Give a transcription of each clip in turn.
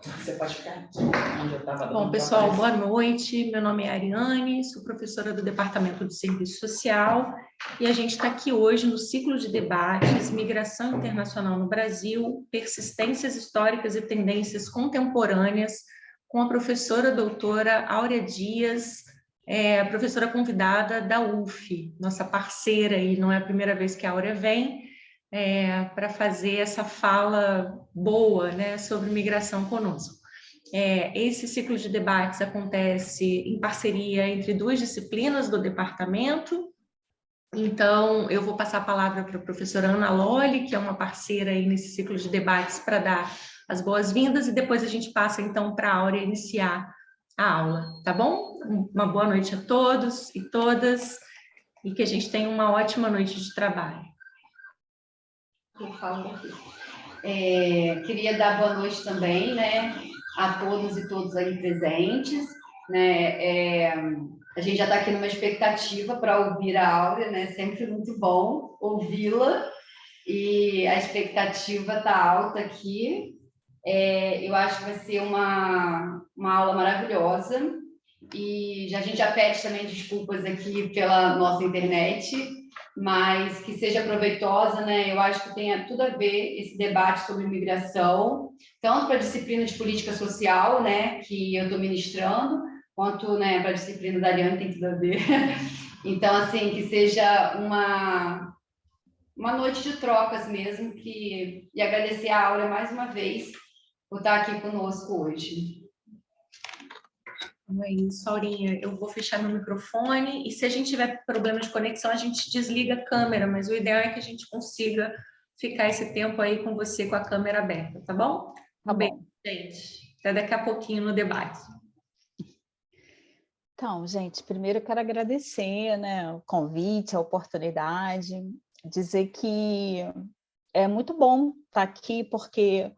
Você pode ficar aqui, onde eu estava. Bom, pessoal, boa noite. Meu nome é Ariane, sou professora do Departamento de Serviço Social e a gente está aqui hoje no ciclo de debates Migração Internacional no Brasil, Persistências Históricas e Tendências Contemporâneas, com a professora doutora Áurea Dias, a professora convidada da UF, nossa parceira, e não é a primeira vez que a Áurea vem, para fazer essa fala boa, né, sobre migração conosco. Esse ciclo de debates acontece em parceria entre duas disciplinas do departamento. Então, eu vou passar a palavra para a professora Ana Lolli, que é uma parceira aí nesse ciclo de debates, para dar as boas-vindas, e depois a gente passa, então, para a Áurea iniciar a aula, tá bom? Uma boa noite a todos e todas, e que a gente tenha uma ótima noite de trabalho. Eu falo aqui. Queria dar boa noite também, né, a todos e todas aí presentes, né, a gente já está aqui numa expectativa para ouvir a Áurea, né, sempre muito bom ouvi-la, e a expectativa está alta aqui. Eu acho que vai ser uma aula maravilhosa, e a gente já pede também desculpas aqui pela nossa internet, mas que seja proveitosa, né? Eu acho que tem tudo a ver esse debate sobre imigração, tanto para a disciplina de política social, né, que eu estou ministrando, quanto, né, para a disciplina da Ariane, tem tudo a ver. Então, assim, que seja uma noite de trocas mesmo, e agradecer a Áurea mais uma vez por estar aqui conosco hoje. Então é isso, Aurinha. Eu vou fechar meu microfone e se a gente tiver problema de conexão, a gente desliga a câmera, mas o ideal é que a gente consiga ficar esse tempo aí com você com a câmera aberta, tá bom? Tá bem, bom. gente. Até daqui a pouquinho no debate. Então, gente, primeiro eu quero agradecer, né, o convite, a oportunidade, dizer que é muito bom estar aqui, porque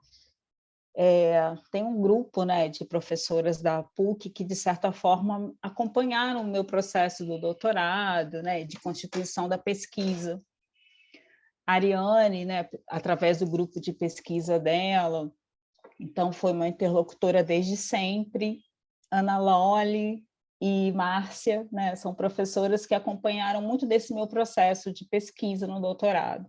tem um grupo, né, de professoras da PUC que, de certa forma, acompanharam o meu processo do doutorado, né, de constituição da pesquisa. A Ariane, né, através do grupo de pesquisa dela, então foi uma interlocutora desde sempre. Ana Lolli e Márcia, né, são professoras que acompanharam muito desse meu processo de pesquisa no doutorado.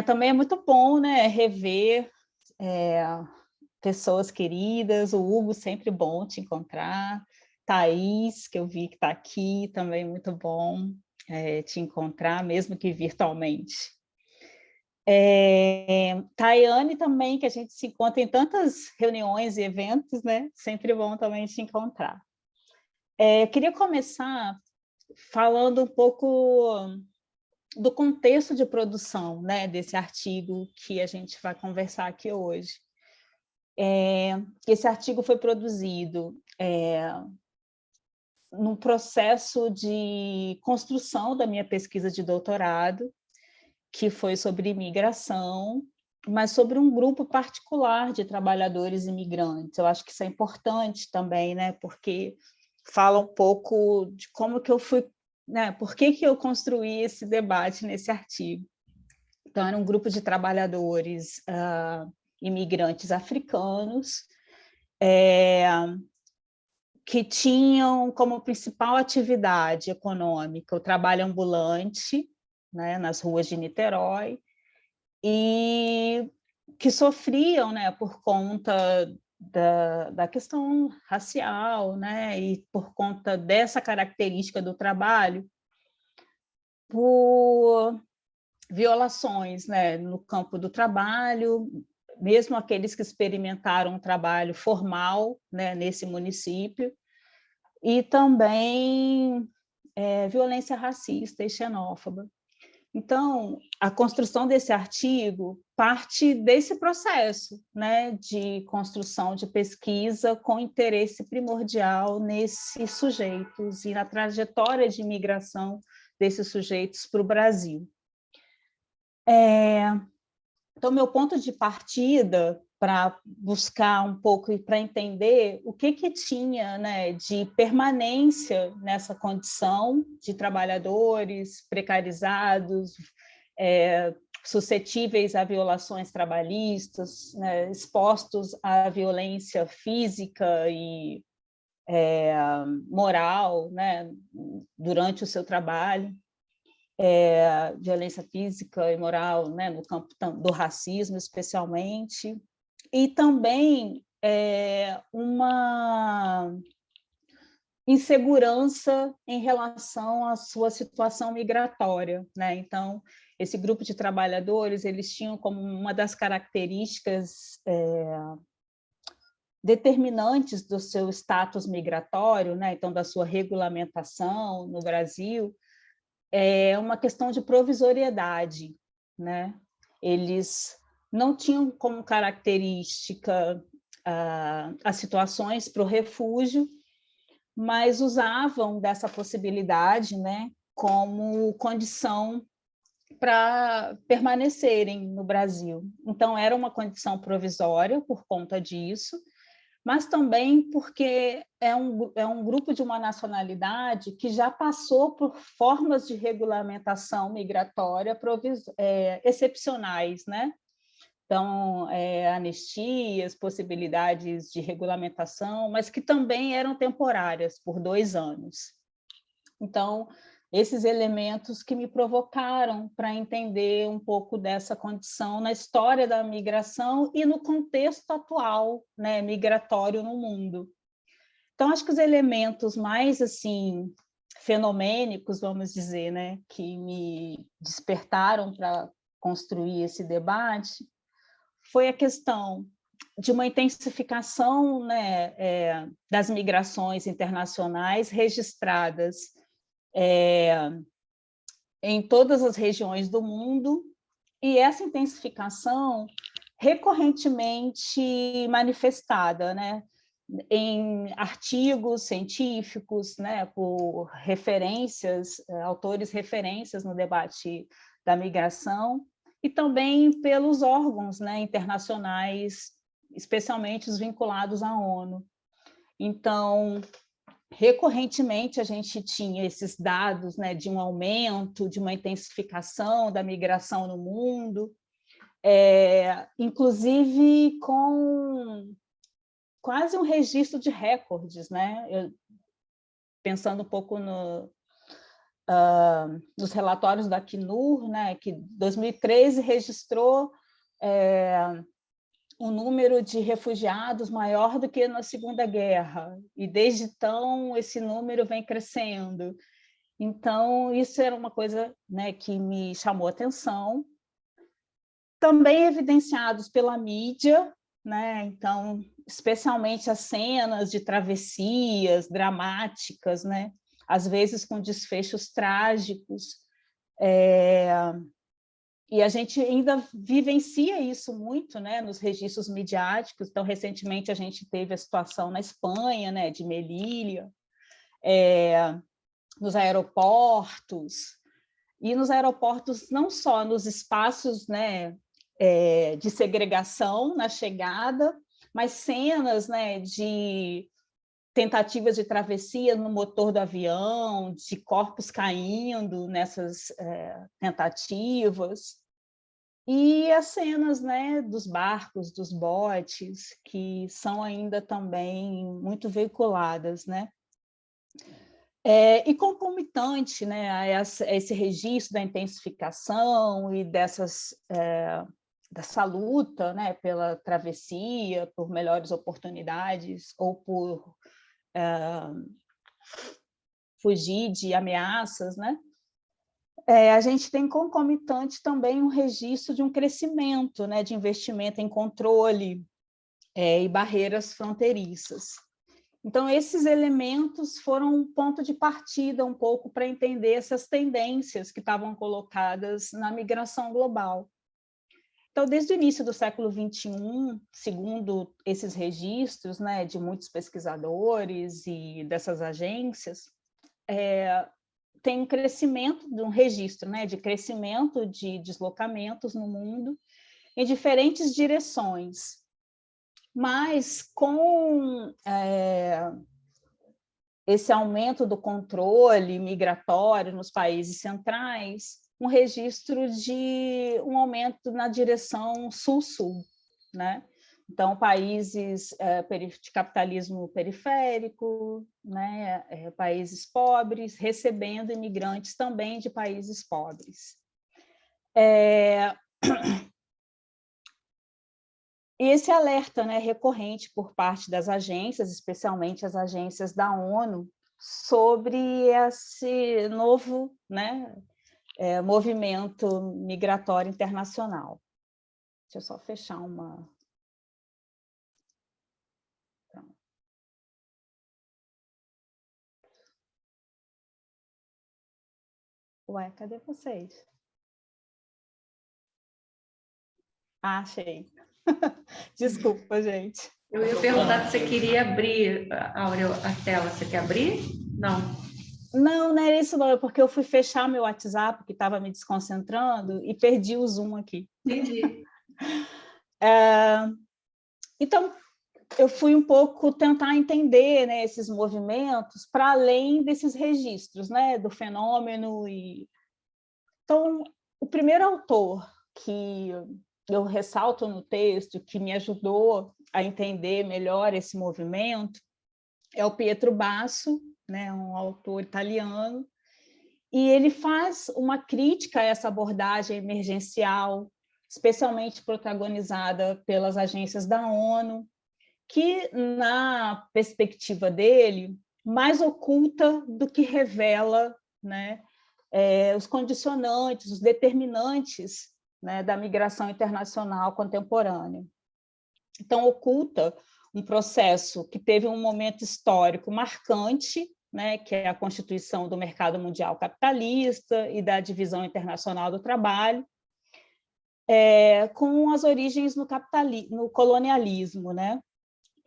Também é muito bom, né, rever pessoas queridas, o Hugo, sempre bom te encontrar, Thaís, que eu vi que está aqui, também muito bom te encontrar, mesmo que virtualmente. Tayane também, que a gente se encontra em tantas reuniões e eventos, né? Sempre bom também te encontrar. Queria começar falando um pouco do contexto de produção, né, desse artigo que a gente vai conversar aqui hoje. Esse artigo foi produzido num processo de construção da minha pesquisa de doutorado, que foi sobre imigração, mas sobre um grupo particular de trabalhadores imigrantes. Eu acho que isso é importante também, né, porque fala um pouco de como que eu fui, né, por que eu construí esse debate nesse artigo. Então, era um grupo de trabalhadores imigrantes africanos, que tinham como principal atividade econômica o trabalho ambulante, né, nas ruas de Niterói, e que sofriam, né, por conta da questão racial, né, e por conta dessa característica do trabalho, por violações, né, no campo do trabalho, mesmo aqueles que experimentaram um trabalho formal, né, nesse município, e também violência racista e xenófoba. Então, a construção desse artigo parte desse processo, né, de construção de pesquisa com interesse primordial nesses sujeitos e na trajetória de imigração desses sujeitos para o Brasil. Então, meu ponto de partida para buscar um pouco e para entender o que tinha, né, de permanência nessa condição de trabalhadores precarizados, suscetíveis a violações trabalhistas, né, expostos à violência física e moral, né, durante o seu trabalho, violência física e moral, né, no campo do racismo, especialmente, e também uma insegurança em relação à sua situação migratória, né? Então, esse grupo de trabalhadores, eles tinham como uma das características determinantes do seu status migratório, né? Então, da sua regulamentação no Brasil, uma questão de provisoriedade, né? Eles não tinham como característica as situações para o refúgio, mas usavam dessa possibilidade, né, como condição para permanecerem no Brasil. Então, era uma condição provisória por conta disso, mas também porque é um grupo de uma nacionalidade que já passou por formas de regulamentação migratória excepcionais, né? Então, anistias, possibilidades de regulamentação, mas que também eram temporárias, por 2 anos. Então, esses elementos que me provocaram para entender um pouco dessa condição na história da migração e no contexto atual, né, migratório no mundo. Então, acho que os elementos mais assim fenomênicos, vamos dizer, né, que me despertaram para construir esse debate foi a questão de uma intensificação, né, das migrações internacionais registradas em todas as regiões do mundo, e essa intensificação recorrentemente manifestada, né, em artigos científicos, né, por referências, autores referências no debate da migração, e também pelos órgãos, né, internacionais, especialmente os vinculados à ONU. Então, recorrentemente, a gente tinha esses dados, né, de um aumento, de uma intensificação da migração no mundo, inclusive com quase um registro de recordes, né? Pensando um pouco nos relatórios da Acnur, né, que 2013 registrou um número de refugiados maior do que na Segunda Guerra, e desde então esse número vem crescendo. Então, isso era uma coisa, né, que me chamou a atenção. Também evidenciados pela mídia, né? Então, especialmente as cenas de travessias dramáticas, né? Às vezes com desfechos trágicos, e a gente ainda vivencia isso muito, né, nos registros midiáticos. Então, recentemente, a gente teve a situação na Espanha, né, de Melilla, nos aeroportos, e nos aeroportos não só nos espaços, né, de segregação na chegada, mas cenas, né, de tentativas de travessia no motor do avião, de corpos caindo nessas tentativas, e as cenas, né, dos barcos, dos botes, que são ainda também muito veiculadas, né? E concomitante, né, a esse registro da intensificação e dessa luta, né, pela travessia, por melhores oportunidades ou por fugir de ameaças, né? A gente tem concomitante também um registro de um crescimento, né, de investimento em controle e barreiras fronteiriças. Então, esses elementos foram um ponto de partida um pouco para entender essas tendências que estavam colocadas na migração global. Então, desde o início do século XXI, segundo esses registros, né, de muitos pesquisadores e dessas agências, tem um crescimento, de um registro, né, de crescimento de deslocamentos no mundo em diferentes direções. Mas, com esse aumento do controle migratório nos países centrais, um registro de um aumento na direção sul-sul, né? Então, países de capitalismo periférico, né? Países pobres, recebendo imigrantes também de países pobres. E esse alerta, né, recorrente por parte das agências, especialmente as agências da ONU, sobre esse novo, né, movimento migratório internacional. Deixa eu só fechar uma... Ué, cadê vocês? Ah, achei. Desculpa, gente. Eu ia perguntar se você queria abrir, Áurea, a tela. Você quer abrir? Não. Não, não era isso não, é porque eu fui fechar meu WhatsApp, que estava me desconcentrando, e perdi o Zoom aqui. Entendi. Então, eu fui um pouco tentar entender, né, esses movimentos para além desses registros, né, do fenômeno. Então, o primeiro autor que eu ressalto no texto, que me ajudou a entender melhor esse movimento, é o Pietro Basso, né, um autor italiano, e ele faz uma crítica a essa abordagem emergencial, especialmente protagonizada pelas agências da ONU, que, na perspectiva dele, mais oculta do que revela, né, os condicionantes, os determinantes, né, da migração internacional contemporânea. Então, oculta um processo que teve um momento histórico marcante, né, que é a constituição do mercado mundial capitalista e da divisão internacional do trabalho, com as origens no colonialismo, né?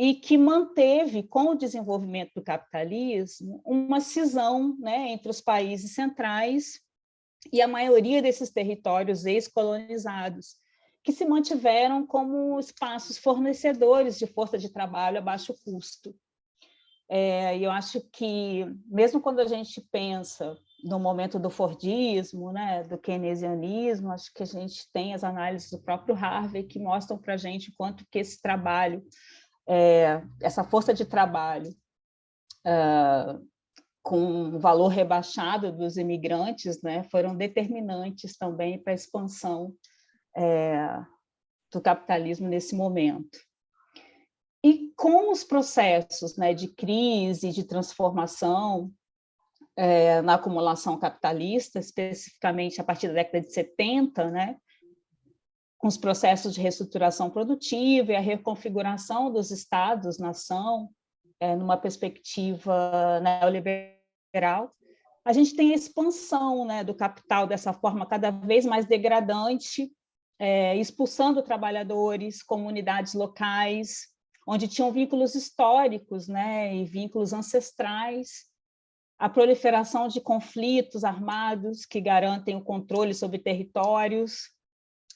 E que manteve, com o desenvolvimento do capitalismo, uma cisão, né, entre os países centrais e a maioria desses territórios ex-colonizados, que se mantiveram como espaços fornecedores de força de trabalho a baixo custo. E eu acho que, mesmo quando a gente pensa no momento do Fordismo, né, do keynesianismo, acho que a gente tem as análises do próprio Harvey que mostram para a gente quanto que esse trabalho, essa força de trabalho com valor rebaixado dos imigrantes, né, foram determinantes também para a expansão do capitalismo nesse momento. E com os processos, né, de crise, de transformação na acumulação capitalista, especificamente a partir da década de 70, né, com os processos de reestruturação produtiva e a reconfiguração dos estados-nação, numa perspectiva neoliberal, a gente tem a expansão, né, do capital dessa forma cada vez mais degradante, expulsando trabalhadores, comunidades locais, onde tinham vínculos históricos, né, e vínculos ancestrais, a proliferação de conflitos armados que garantem o controle sobre territórios,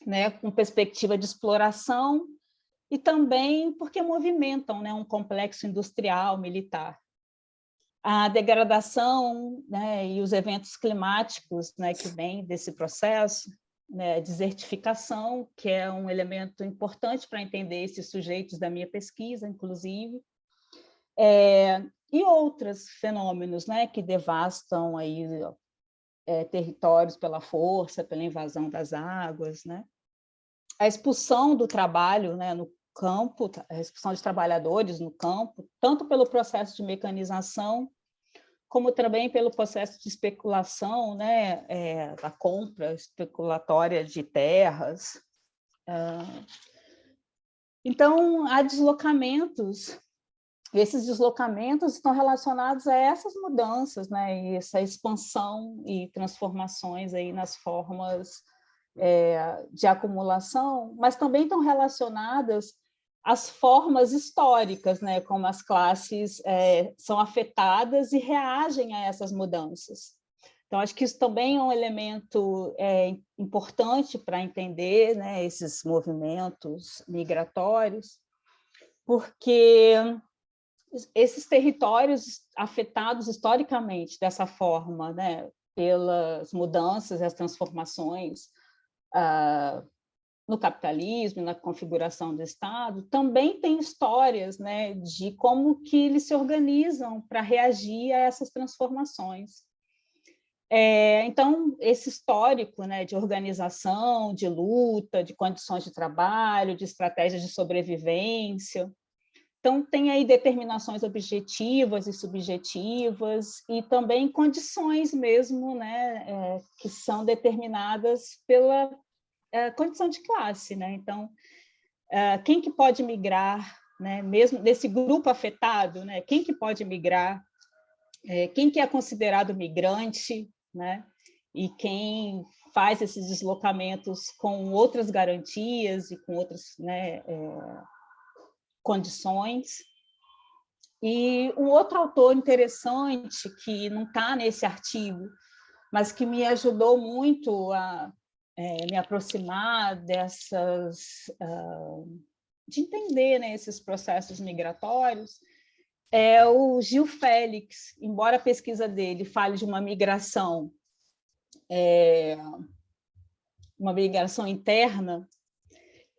né, com perspectiva de exploração, e também porque movimentam, né, um complexo industrial, militar. A degradação, né, e os eventos climáticos, né, que vêm desse processo, né, desertificação, que é um elemento importante para entender esses sujeitos da minha pesquisa, inclusive, e outros fenômenos, né, que devastam aí, territórios pela força, pela invasão das águas, né? A expulsão do trabalho, né, no campo, a expulsão de trabalhadores no campo, tanto pelo processo de mecanização, como também pelo processo de especulação, né, da compra especulatória de terras. Então, há deslocamentos, e esses deslocamentos estão relacionados a essas mudanças, né, e essa expansão e transformações aí nas formas de acumulação, mas também estão relacionadas às formas históricas, né, como as classes são afetadas e reagem a essas mudanças. Então, acho que isso também é um elemento importante para entender, né, esses movimentos migratórios, porque esses territórios afetados historicamente dessa forma, né, pelas mudanças, as transformações no capitalismo, na configuração do Estado, também tem histórias, né, de como que eles se organizam para reagir a essas transformações. Então, esse histórico, né, de organização, de luta, de condições de trabalho, de estratégias de sobrevivência. Então, tem aí determinações objetivas e subjetivas, e também condições mesmo, né, que são determinadas pela condição de classe, né? Então, quem que pode migrar, né? Mesmo desse grupo afetado, né? Quem que pode migrar? Quem que é considerado migrante, né? E quem faz esses deslocamentos com outras garantias e com outras, né, condições. E um outro autor interessante, que não está nesse artigo, mas que me ajudou muito a me aproximar de entender, né, esses processos migratórios, é o Gil Félix. Embora a pesquisa dele fale de uma migração interna,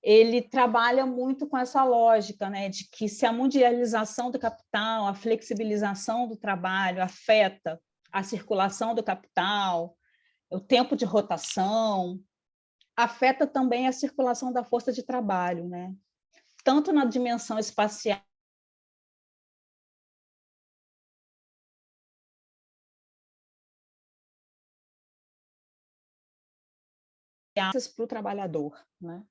ele trabalha muito com essa lógica, né, de que se a mundialização do capital, a flexibilização do trabalho afeta a circulação do capital, o tempo de rotação, afeta também a circulação da força de trabalho, né? Tanto na dimensão espacial, para o trabalhador, né?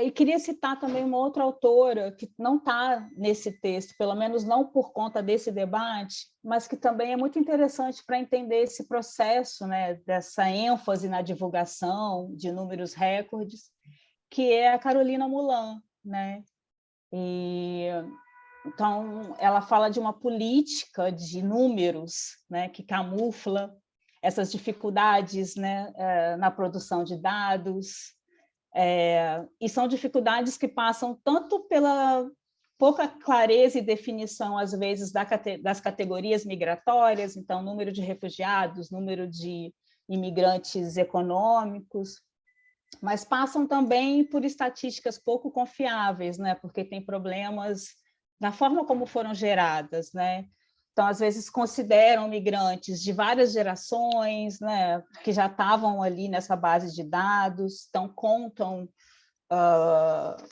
E queria citar também uma outra autora que não está nesse texto, pelo menos não por conta desse debate, mas que também é muito interessante para entender esse processo, né, dessa ênfase na divulgação de números recordes, que é a Carolina Mulan, né? Então, ela fala de uma política de números, né, que camufla essas dificuldades, né, na produção de dados, e são dificuldades que passam tanto pela pouca clareza e definição, às vezes, das categorias migratórias, então, número de refugiados, número de imigrantes econômicos, mas passam também por estatísticas pouco confiáveis, né, porque tem problemas na forma como foram geradas, né? Então, às vezes, consideram migrantes de várias gerações, né, que já estavam ali nessa base de dados, então contam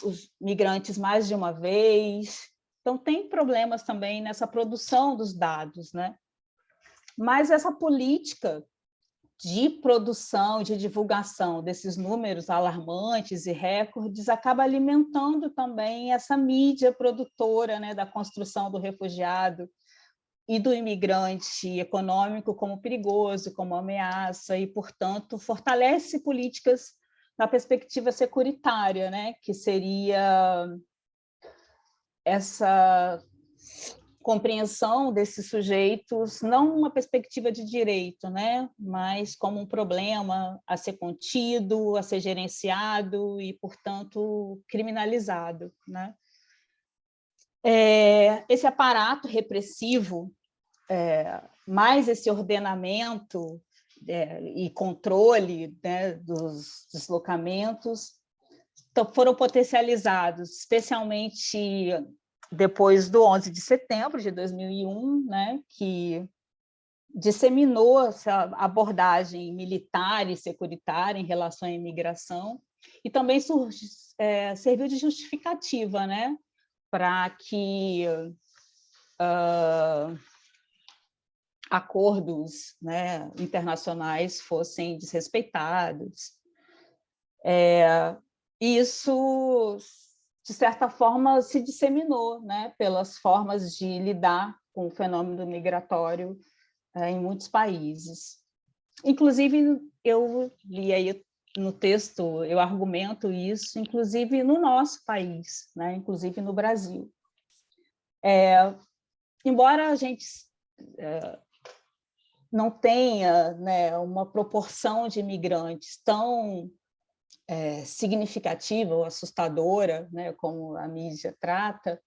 os migrantes mais de uma vez. Então, tem problemas também nessa produção dos dados, né? Mas essa política de produção, de divulgação desses números alarmantes e recordes acaba alimentando também essa mídia produtora, né, da construção do refugiado e do imigrante econômico como perigoso, como ameaça, e, portanto, fortalece políticas na perspectiva securitária, né, que seria essa compreensão desses sujeitos, não uma perspectiva de direito, né, mas como um problema a ser contido, a ser gerenciado e, portanto, criminalizado, né? Esse aparato repressivo, mais esse ordenamento e controle, né, dos deslocamentos, foram potencializados, especialmente depois do 11 de setembro de 2001, né, que disseminou essa abordagem militar e securitária em relação à imigração, e também serviu de justificativa, né, para que acordos, né, internacionais fossem desrespeitados. Isso, de certa forma, se disseminou, né, pelas formas de lidar com o fenômeno migratório em muitos países. Inclusive, eu li aí no texto, eu argumento isso, inclusive no nosso país, né, inclusive no Brasil. Embora a gente não tenha, né, uma proporção de imigrantes tão significativa ou assustadora, né, como a mídia trata,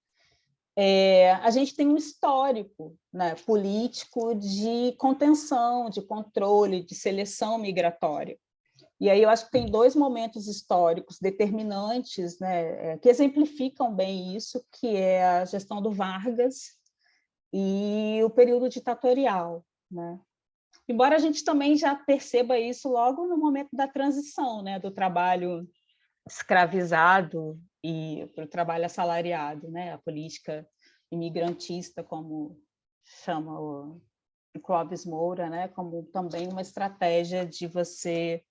a gente tem um histórico, né, político de contenção, de controle, de seleção migratória. E aí eu acho que tem dois momentos históricos determinantes, né, que exemplificam bem isso, que é a gestão do Vargas e o período ditatorial, né? Embora a gente também já perceba isso logo no momento da transição, né, do trabalho escravizado e para o trabalho assalariado, né, a política imigrantista, como chama o Clóvis Moura, né, como também uma estratégia de você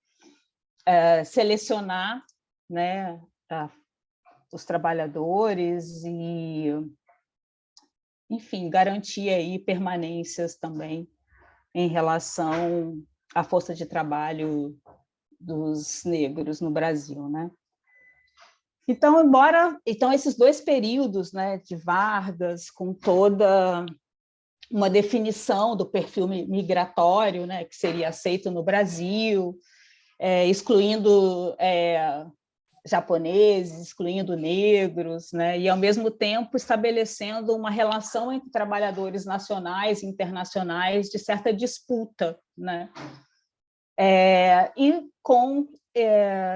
selecionar, né, os trabalhadores e, enfim, garantir aí permanências também em relação à força de trabalho dos negros no Brasil, né? Então, esses dois períodos, né, de Vargas, com toda uma definição do perfil migratório, né, que seria aceito no Brasil, excluindo japoneses, excluindo negros, né, e, ao mesmo tempo, estabelecendo uma relação entre trabalhadores nacionais e internacionais de certa disputa, né, e com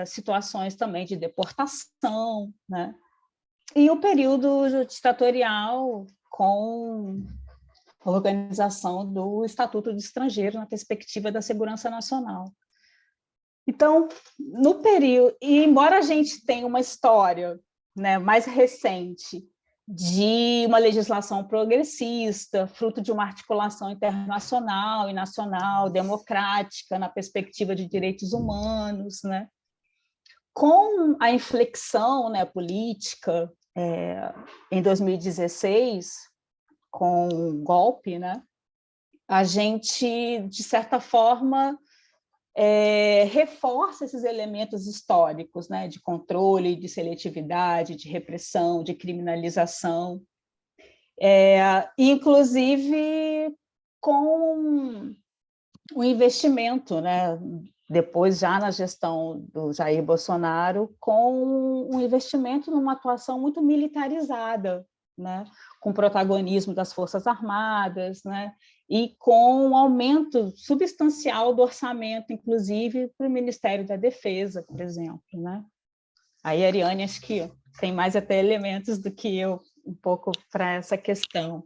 situações também de deportação, né, e o período ditatorial com a organização do Estatuto do Estrangeiro na perspectiva da segurança nacional. Então, no período, e embora a gente tenha uma história, né, mais recente de uma legislação progressista, fruto de uma articulação internacional e nacional, democrática, na perspectiva de direitos humanos, né, com a inflexão, né, política em 2016, com o golpe, né, a gente, de certa forma, reforça esses elementos históricos, né, de controle, de seletividade, de repressão, de criminalização, inclusive com o investimento, né, depois já na gestão do Jair Bolsonaro, com um investimento numa atuação muito militarizada, né, com protagonismo das Forças Armadas, né, e com um aumento substancial do orçamento, inclusive para o Ministério da Defesa, por exemplo, né? Aí, Ariane, acho que tem mais até elementos do que eu, um pouco para essa questão.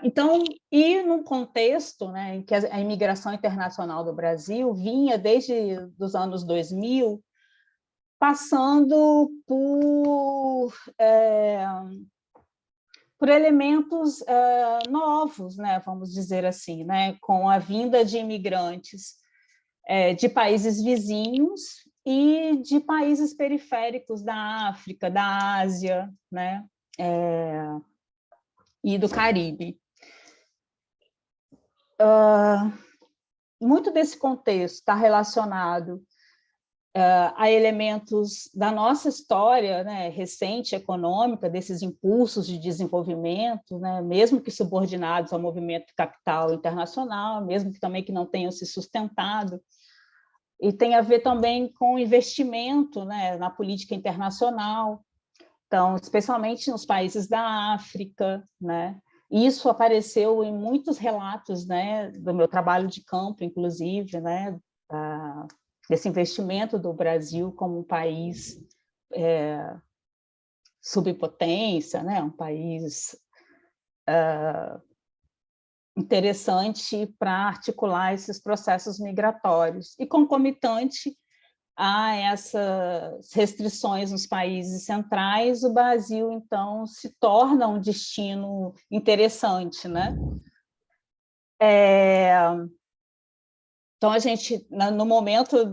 Então, e num contexto, né, em que a imigração internacional do Brasil vinha desde os anos 2000, passando por elementos novos, né, vamos dizer assim, né, com a vinda de imigrantes de países vizinhos e de países periféricos da África, da Ásia, né, e do Caribe. Muito desse contexto está relacionado a elementos da nossa história, né, recente, econômica, desses impulsos de desenvolvimento, né, mesmo que subordinados ao movimento de capital internacional, mesmo que também que não tenham se sustentado, e tem a ver também com investimento, né, na política internacional, então, especialmente nos países da África, né, isso apareceu em muitos relatos, né, do meu trabalho de campo, inclusive, né, desse investimento do Brasil como um país subpotência, né? Um país interessante para articular esses processos migratórios. E concomitante a essas restrições nos países centrais, o Brasil, então, se torna um destino interessante, né? Então, a gente, no momento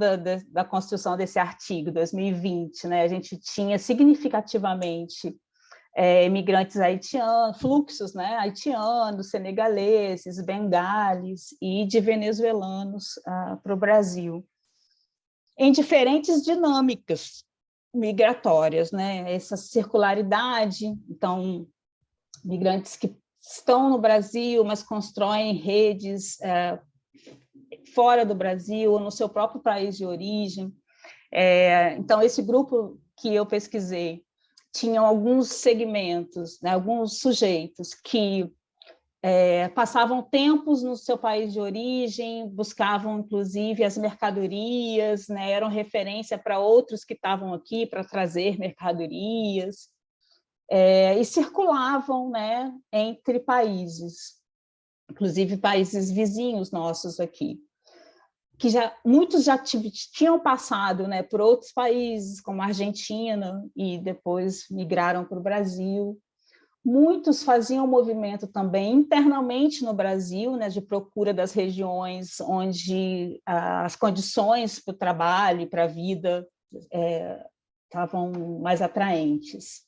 da construção desse artigo, 2020, né, a gente tinha significativamente imigrantes haitianos, fluxos, né, haitianos, senegaleses, bengales e de venezuelanos para o Brasil, em diferentes dinâmicas migratórias, né, essa circularidade, então, migrantes que estão no Brasil, mas constroem redes fora do Brasil ou no seu próprio país de origem. Então, esse grupo que eu pesquisei tinham alguns segmentos, né, alguns sujeitos que passavam tempos no seu país de origem, buscavam, inclusive, as mercadorias, né, eram referência para outros que estavam aqui para trazer mercadorias, e circulavam, né, entre países, inclusive países vizinhos nossos aqui, que muitos já tinham passado, né, por outros países, como a Argentina, e depois migraram para o Brasil. Muitos faziam movimento também internamente no Brasil, né, de procura das regiões onde as condições para o trabalho e para a vida estavam mais atraentes.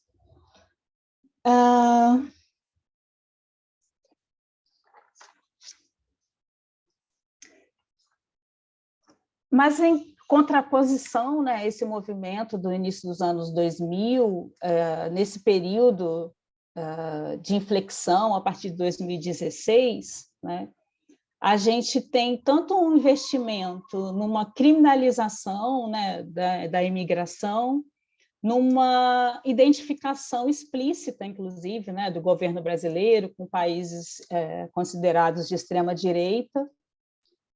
Mas, em contraposição, né, esse movimento do início dos anos 2000, nesse período de inflexão, a partir de 2016, né, a gente tem tanto um investimento numa criminalização, né, da imigração, numa identificação explícita, inclusive, né, do governo brasileiro com países considerados de extrema-direita,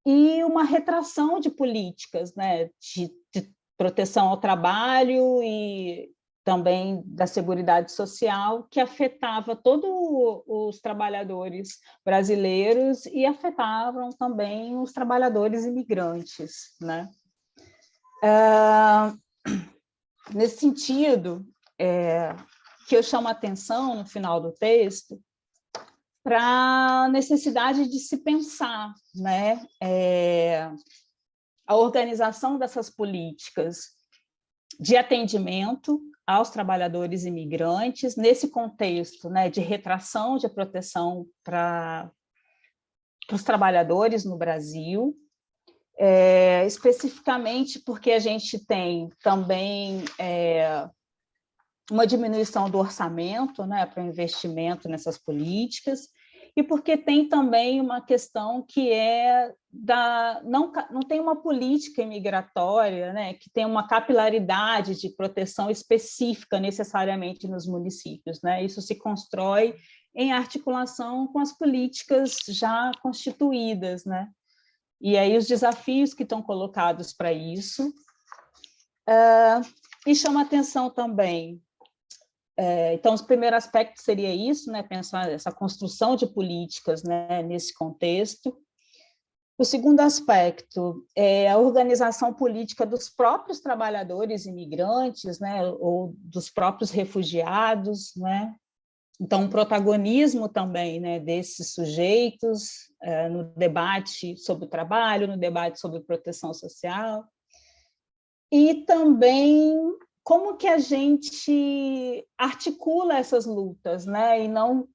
e uma retração de políticas, né, de proteção ao trabalho e também da Seguridade Social, que afetava todos os trabalhadores brasileiros e afetavam também os trabalhadores imigrantes, né? Nesse sentido, que eu chamo a atenção no final do texto, para a necessidade de se pensar, né, a organização dessas políticas de atendimento aos trabalhadores imigrantes, nesse contexto, né, de retração de proteção para os trabalhadores no Brasil, especificamente porque a gente tem também uma diminuição do orçamento, né, para o investimento nessas políticas, e porque tem também uma questão que não tem uma política imigratória, né, que tem uma capilaridade de proteção específica necessariamente nos municípios, né? Isso se constrói em articulação com as políticas já constituídas, né? E aí os desafios que estão colocados para isso, e chama atenção também. Então, o primeiro aspecto seria isso, né, pensar essa construção de políticas, né, nesse contexto. O segundo aspecto é a organização política dos próprios trabalhadores imigrantes, né, ou dos próprios refugiados, né? Então, um protagonismo também, né, desses sujeitos no debate sobre o trabalho, no debate sobre proteção social. E também como que a gente articula essas lutas, né, e não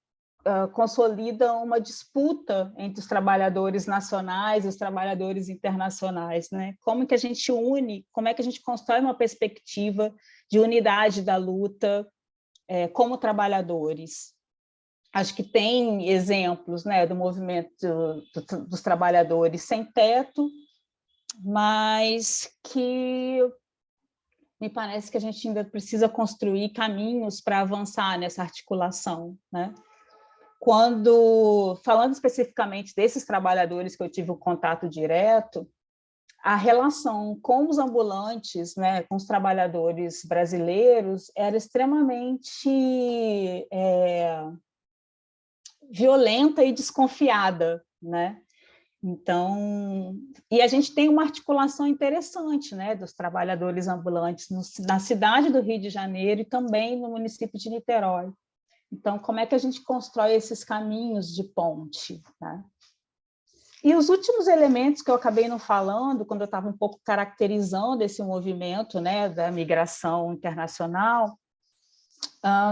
consolida uma disputa entre os trabalhadores nacionais e os trabalhadores internacionais, né? Como que a gente une, como é que a gente constrói uma perspectiva de unidade da luta como trabalhadores? Acho que tem exemplos, né, do movimento dos trabalhadores sem teto, mas que me parece que a gente ainda precisa construir caminhos para avançar nessa articulação, né? Falando especificamente desses trabalhadores que eu tive o contato direto, a relação com os ambulantes, né, com os trabalhadores brasileiros, era extremamente violenta e desconfiada, né? Então, e a gente tem uma articulação interessante, né, dos trabalhadores ambulantes na cidade do Rio de Janeiro e também no município de Niterói. Então, como é que a gente constrói esses caminhos de ponte, né? E os últimos elementos que eu acabei não falando, quando eu estava um pouco caracterizando esse movimento, né, da migração internacional,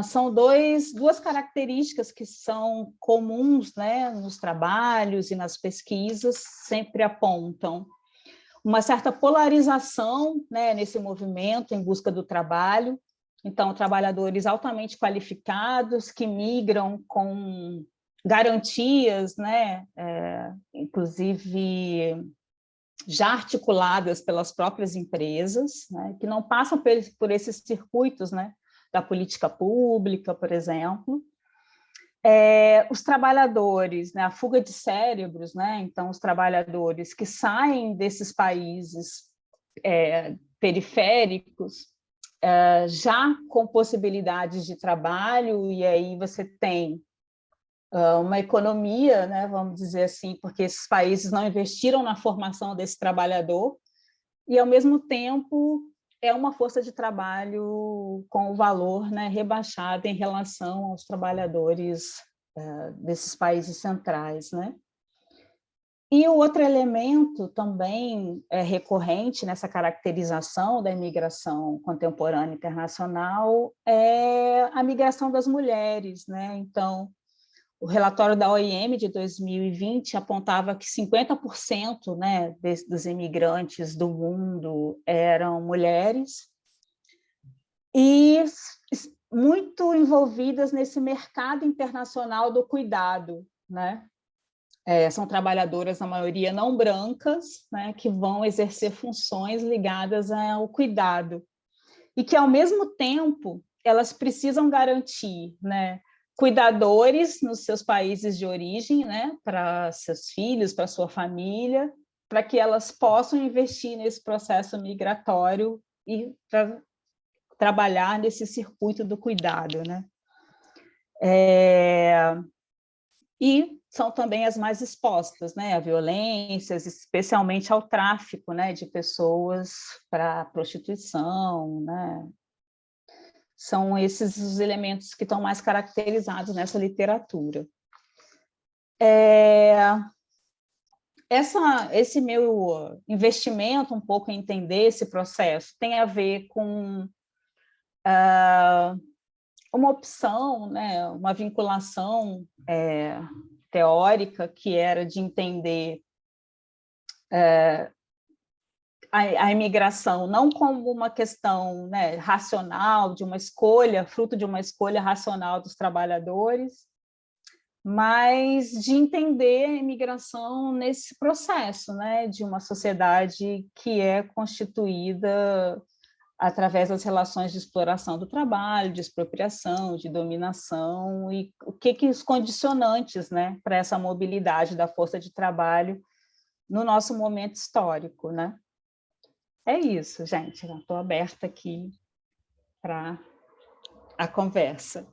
são duas características que são comuns, né, nos trabalhos e nas pesquisas, sempre apontam uma certa polarização, né, nesse movimento em busca do trabalho. Então, trabalhadores altamente qualificados que migram com garantias, né, inclusive já articuladas pelas próprias empresas, né, que não passam por esses circuitos, né, da política pública, por exemplo. Os trabalhadores, né, a fuga de cérebros, né, então os trabalhadores que saem desses países periféricos, já com possibilidades de trabalho, e aí você tem uma economia, né, vamos dizer assim, porque esses países não investiram na formação desse trabalhador, e, ao mesmo tempo, é uma força de trabalho com o valor, né, rebaixado em relação aos trabalhadores desses países centrais, né? E o outro elemento também recorrente nessa caracterização da imigração contemporânea internacional é a migração das mulheres, né? Então, o relatório da OIM de 2020 apontava que 50%, né, dos imigrantes do mundo eram mulheres e muito envolvidas nesse mercado internacional do cuidado, né? São trabalhadoras, na maioria, não brancas, né, que vão exercer funções ligadas ao cuidado e que, ao mesmo tempo, elas precisam garantir, né, cuidadores nos seus países de origem, né, para seus filhos, para sua família, para que elas possam investir nesse processo migratório e para trabalhar nesse circuito do cuidado, né? E são também as mais expostas, né, a violências, especialmente ao tráfico, né, de pessoas para prostituição, né? São esses os elementos que estão mais caracterizados nessa literatura. Esse meu investimento um pouco em entender esse processo tem a ver com uma opção, né, uma vinculação teórica que era de entender a imigração não como uma questão, né, racional, de uma escolha, fruto de uma escolha racional dos trabalhadores, mas de entender a imigração nesse processo, né, de uma sociedade que é constituída através das relações de exploração do trabalho, de expropriação, de dominação, e o que os condicionantes, né, para essa mobilidade da força de trabalho no nosso momento histórico, né? É isso, gente. Estou aberta aqui para a conversa.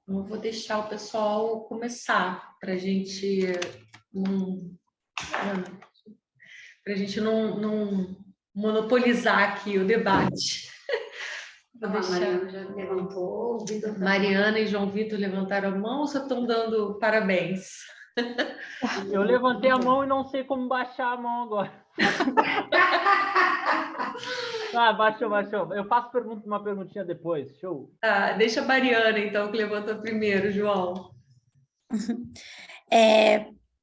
Eu vou deixar o pessoal começar, para a gente não monopolizar aqui o debate. Vou deixar. Mariana já levantou. Mariana e João Vitor levantaram a mão ou só estão dando parabéns? Eu levantei a mão e não sei como baixar a mão agora. Baixou. Eu faço uma perguntinha depois, show. Deixa a Mariana, então, que levantou primeiro, João.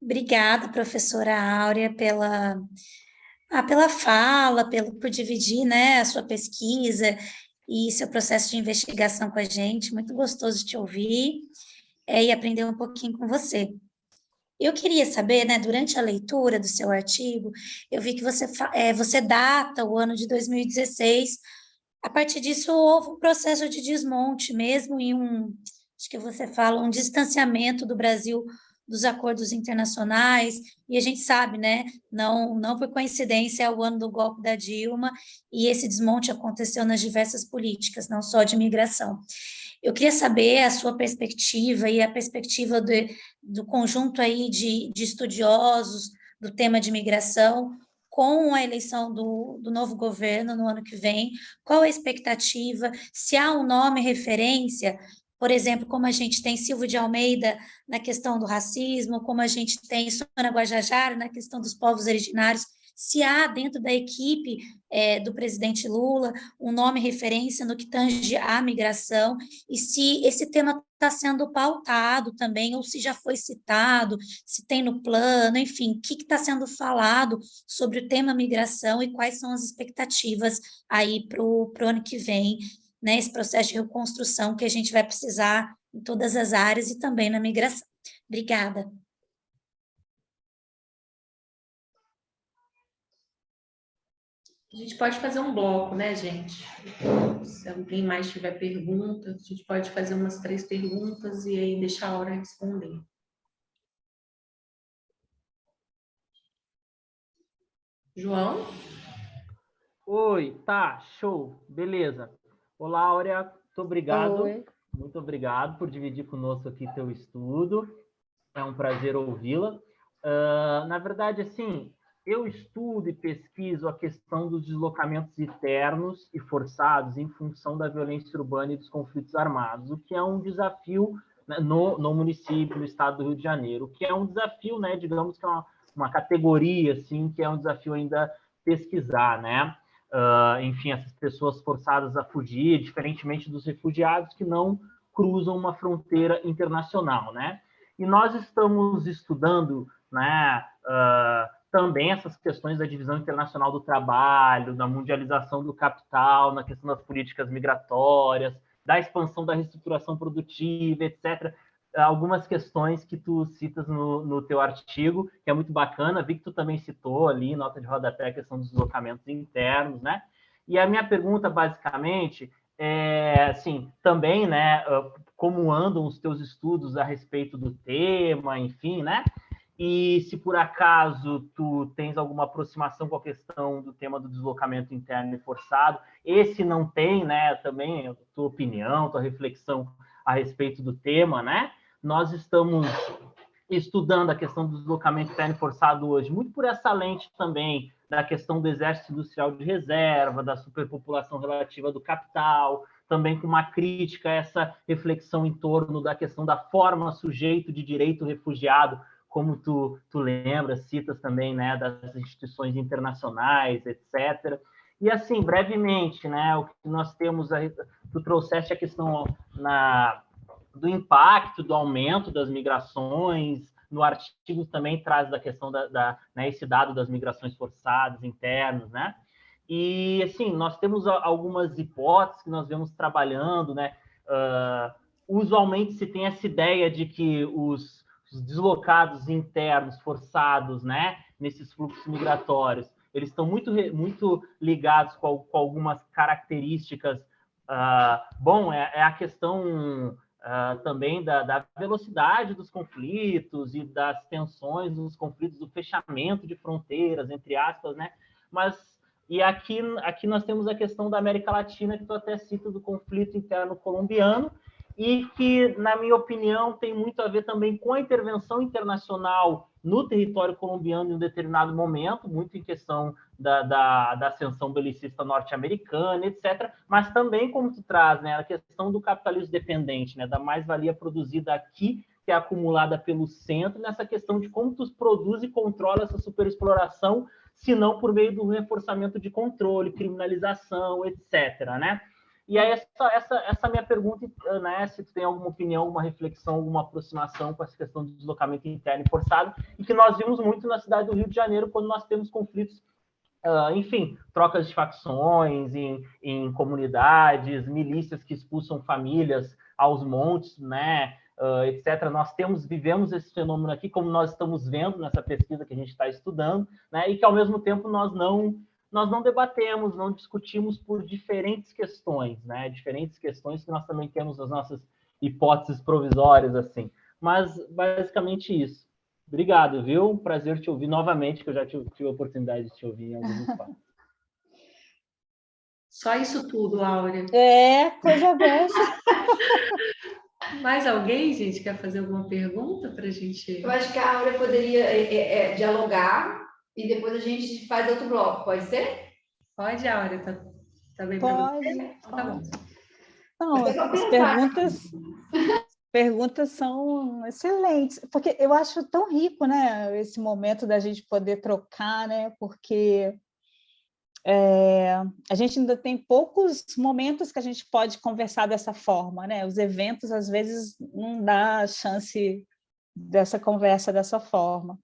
Obrigada, professora Áurea, pela fala, por dividir, né, a sua pesquisa e seu processo de investigação com a gente. Muito gostoso de te ouvir e aprender um pouquinho com você. Eu queria saber, né, durante a leitura do seu artigo, eu vi que você data o ano de 2016. A partir disso, houve um processo de desmonte mesmo e acho que você fala, um distanciamento do Brasil dos acordos internacionais, e a gente sabe, né, não por coincidência é o ano do golpe da Dilma, e esse desmonte aconteceu nas diversas políticas, não só de imigração. Eu queria saber a sua perspectiva e a perspectiva do conjunto aí de estudiosos do tema de imigração, com a eleição do novo governo no ano que vem, qual a expectativa, se há um nome referência, por exemplo, como a gente tem Silvio de Almeida na questão do racismo, como a gente tem Sônia Guajajara na questão dos povos originários, se há dentro da equipe do presidente Lula um nome referência no que tange à migração, e se esse tema está sendo pautado também, ou se já foi citado, se tem no plano, enfim, o que está sendo falado sobre o tema migração e quais são as expectativas aí para o ano que vem, né, esse processo de reconstrução que a gente vai precisar em todas as áreas e também na migração. Obrigada. A gente pode fazer um bloco, né, gente? Se alguém mais tiver pergunta, a gente pode fazer umas 3 perguntas e aí deixar a hora responder. João? Oi, tá, show, beleza. Olá, Áurea, muito obrigado. Oi. Muito obrigado por dividir conosco aqui teu estudo. É um prazer ouvi-la. Na verdade, assim, eu estudo e pesquiso a questão dos deslocamentos internos e forçados em função da violência urbana e dos conflitos armados, o que é um desafio, né, no município, no estado do Rio de Janeiro, o que é um desafio, né, digamos que é uma categoria, assim, que é um desafio ainda pesquisar, né? Enfim, essas pessoas forçadas a fugir, diferentemente dos refugiados que não cruzam uma fronteira internacional, né? E nós estamos estudando, né, também essas questões da divisão internacional do trabalho, da mundialização do capital, na questão das políticas migratórias, da expansão da reestruturação produtiva, etc. Algumas questões que tu citas no teu artigo, que é muito bacana, vi que tu também citou ali, nota de rodapé, a questão dos deslocamentos internos, né? E a minha pergunta, basicamente, é, assim, também, né, como andam os teus estudos a respeito do tema, enfim, né? E se por acaso tu tens alguma aproximação com a questão do tema do deslocamento interno e forçado, esse não tem, né, também tua opinião, tua reflexão a respeito do tema, né? Nós estamos estudando a questão do deslocamento interno e forçado hoje, muito por essa lente também da questão do exército industrial de reserva, da superpopulação relativa do capital, também com uma crítica a essa reflexão em torno da questão da forma sujeito de direito refugiado, como tu lembras, citas também, né, das instituições internacionais, etc. E assim, brevemente, né, o que nós temos, tu trouxeste a questão do impacto, do aumento das migrações, no artigo também traz da questão né, esse dado das migrações forçadas, internas, né? E, assim, nós temos algumas hipóteses que nós vemos trabalhando, né? Usualmente se tem essa ideia de que os deslocados internos forçados, né, nesses fluxos migratórios, eles estão muito ligados com algumas características. Bom, é a questão também da velocidade dos conflitos e das tensões dos conflitos, do fechamento de fronteiras, entre aspas, né? E aqui nós temos a questão da América Latina, que tu até cita, do conflito interno colombiano, e que, na minha opinião, tem muito a ver também com a intervenção internacional no território colombiano em um determinado momento, muito em questão da ascensão belicista norte-americana, etc., mas também, como tu traz, né, a questão do capitalismo dependente, né, da mais-valia produzida aqui, que é acumulada pelo centro, nessa questão de como tu produz e controla essa superexploração, se não por meio do reforçamento de controle, criminalização, etc., né? E aí, essa minha pergunta, né, se tu tem alguma opinião, alguma reflexão, alguma aproximação com essa questão do deslocamento interno e forçado, e que nós vimos muito na cidade do Rio de Janeiro, quando nós temos conflitos, enfim, trocas de facções em comunidades, milícias que expulsam famílias aos montes, né, etc. Nós vivemos esse fenômeno aqui, como nós estamos vendo nessa pesquisa que a gente está estudando, né, e que, ao mesmo tempo, nós não debatemos, não discutimos por diferentes questões, né? Diferentes questões que nós também temos as nossas hipóteses provisórias, assim. Mas, basicamente, isso. Obrigado, viu? Prazer te ouvir novamente, que eu já tive a oportunidade de te ouvir em alguns espaços. Só isso tudo, Áurea. Coisa boa. Mais alguém, gente, quer fazer alguma pergunta para a gente? Eu acho que a Áurea poderia dialogar e depois a gente faz outro bloco, pode ser? Pode, Áurea, tá bem para você? Então, tá bom. Não, as perguntas são excelentes, porque eu acho tão rico, né, esse momento da gente poder trocar, né, porque a gente ainda tem poucos momentos que a gente pode conversar dessa forma, né? Os eventos, às vezes, não dá a chance dessa conversa dessa forma.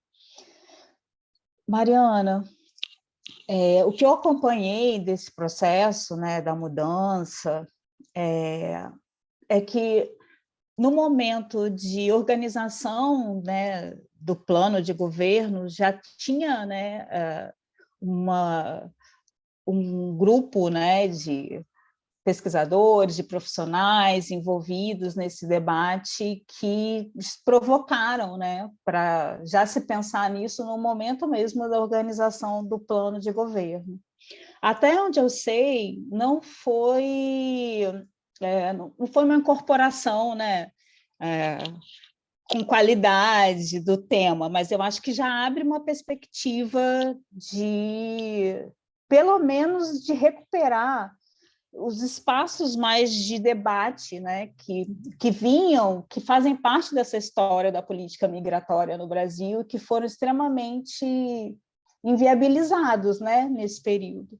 Mariana, o que eu acompanhei desse processo, né, da mudança, é que no momento de organização, né, do plano de governo, já tinha, né, um grupo, né, de pesquisadores, de profissionais envolvidos nesse debate que provocaram, né, para já se pensar nisso no momento mesmo da organização do plano de governo. Até onde eu sei, não foi uma incorporação, né, com qualidade do tema, mas eu acho que já abre uma perspectiva de, pelo menos, de recuperar os espaços mais de debate, né, que fazem parte dessa história da política migratória no Brasil, que foram extremamente inviabilizados, né, nesse período.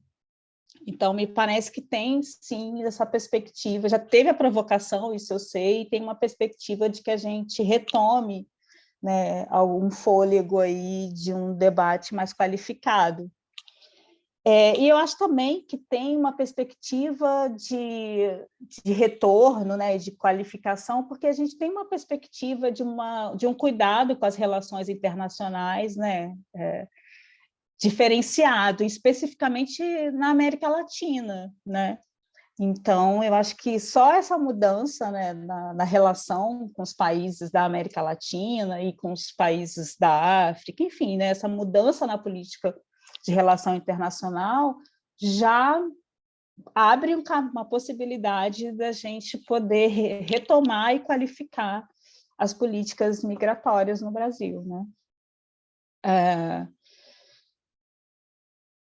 Então, me parece que tem, sim, essa perspectiva, já teve a provocação, isso eu sei, e tem uma perspectiva de que a gente retome, né, algum fôlego aí de um debate mais qualificado. E eu acho também que tem uma perspectiva de retorno, né, de qualificação, porque a gente tem uma perspectiva de um cuidado com as relações internacionais, né, diferenciado, especificamente na América Latina, né? Então, eu acho que só essa mudança, né, na relação com os países da América Latina e com os países da África, enfim, né, essa mudança na política de relação internacional já abre uma possibilidade da gente poder retomar e qualificar as políticas migratórias no Brasil, né?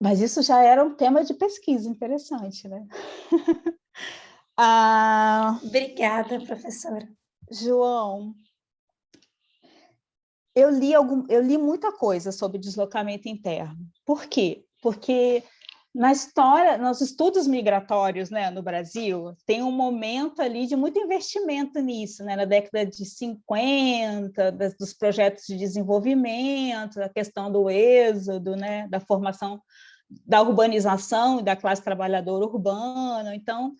Mas isso já era um tema de pesquisa interessante, né? Obrigada, professora. João, eu li muita coisa sobre deslocamento interno. Por quê? Porque na história, nos estudos migratórios, né, no Brasil, tem um momento ali de muito investimento nisso, né, na década de 50, dos projetos de desenvolvimento, a questão do êxodo, né, da formação, da urbanização e da classe trabalhadora urbana. Então,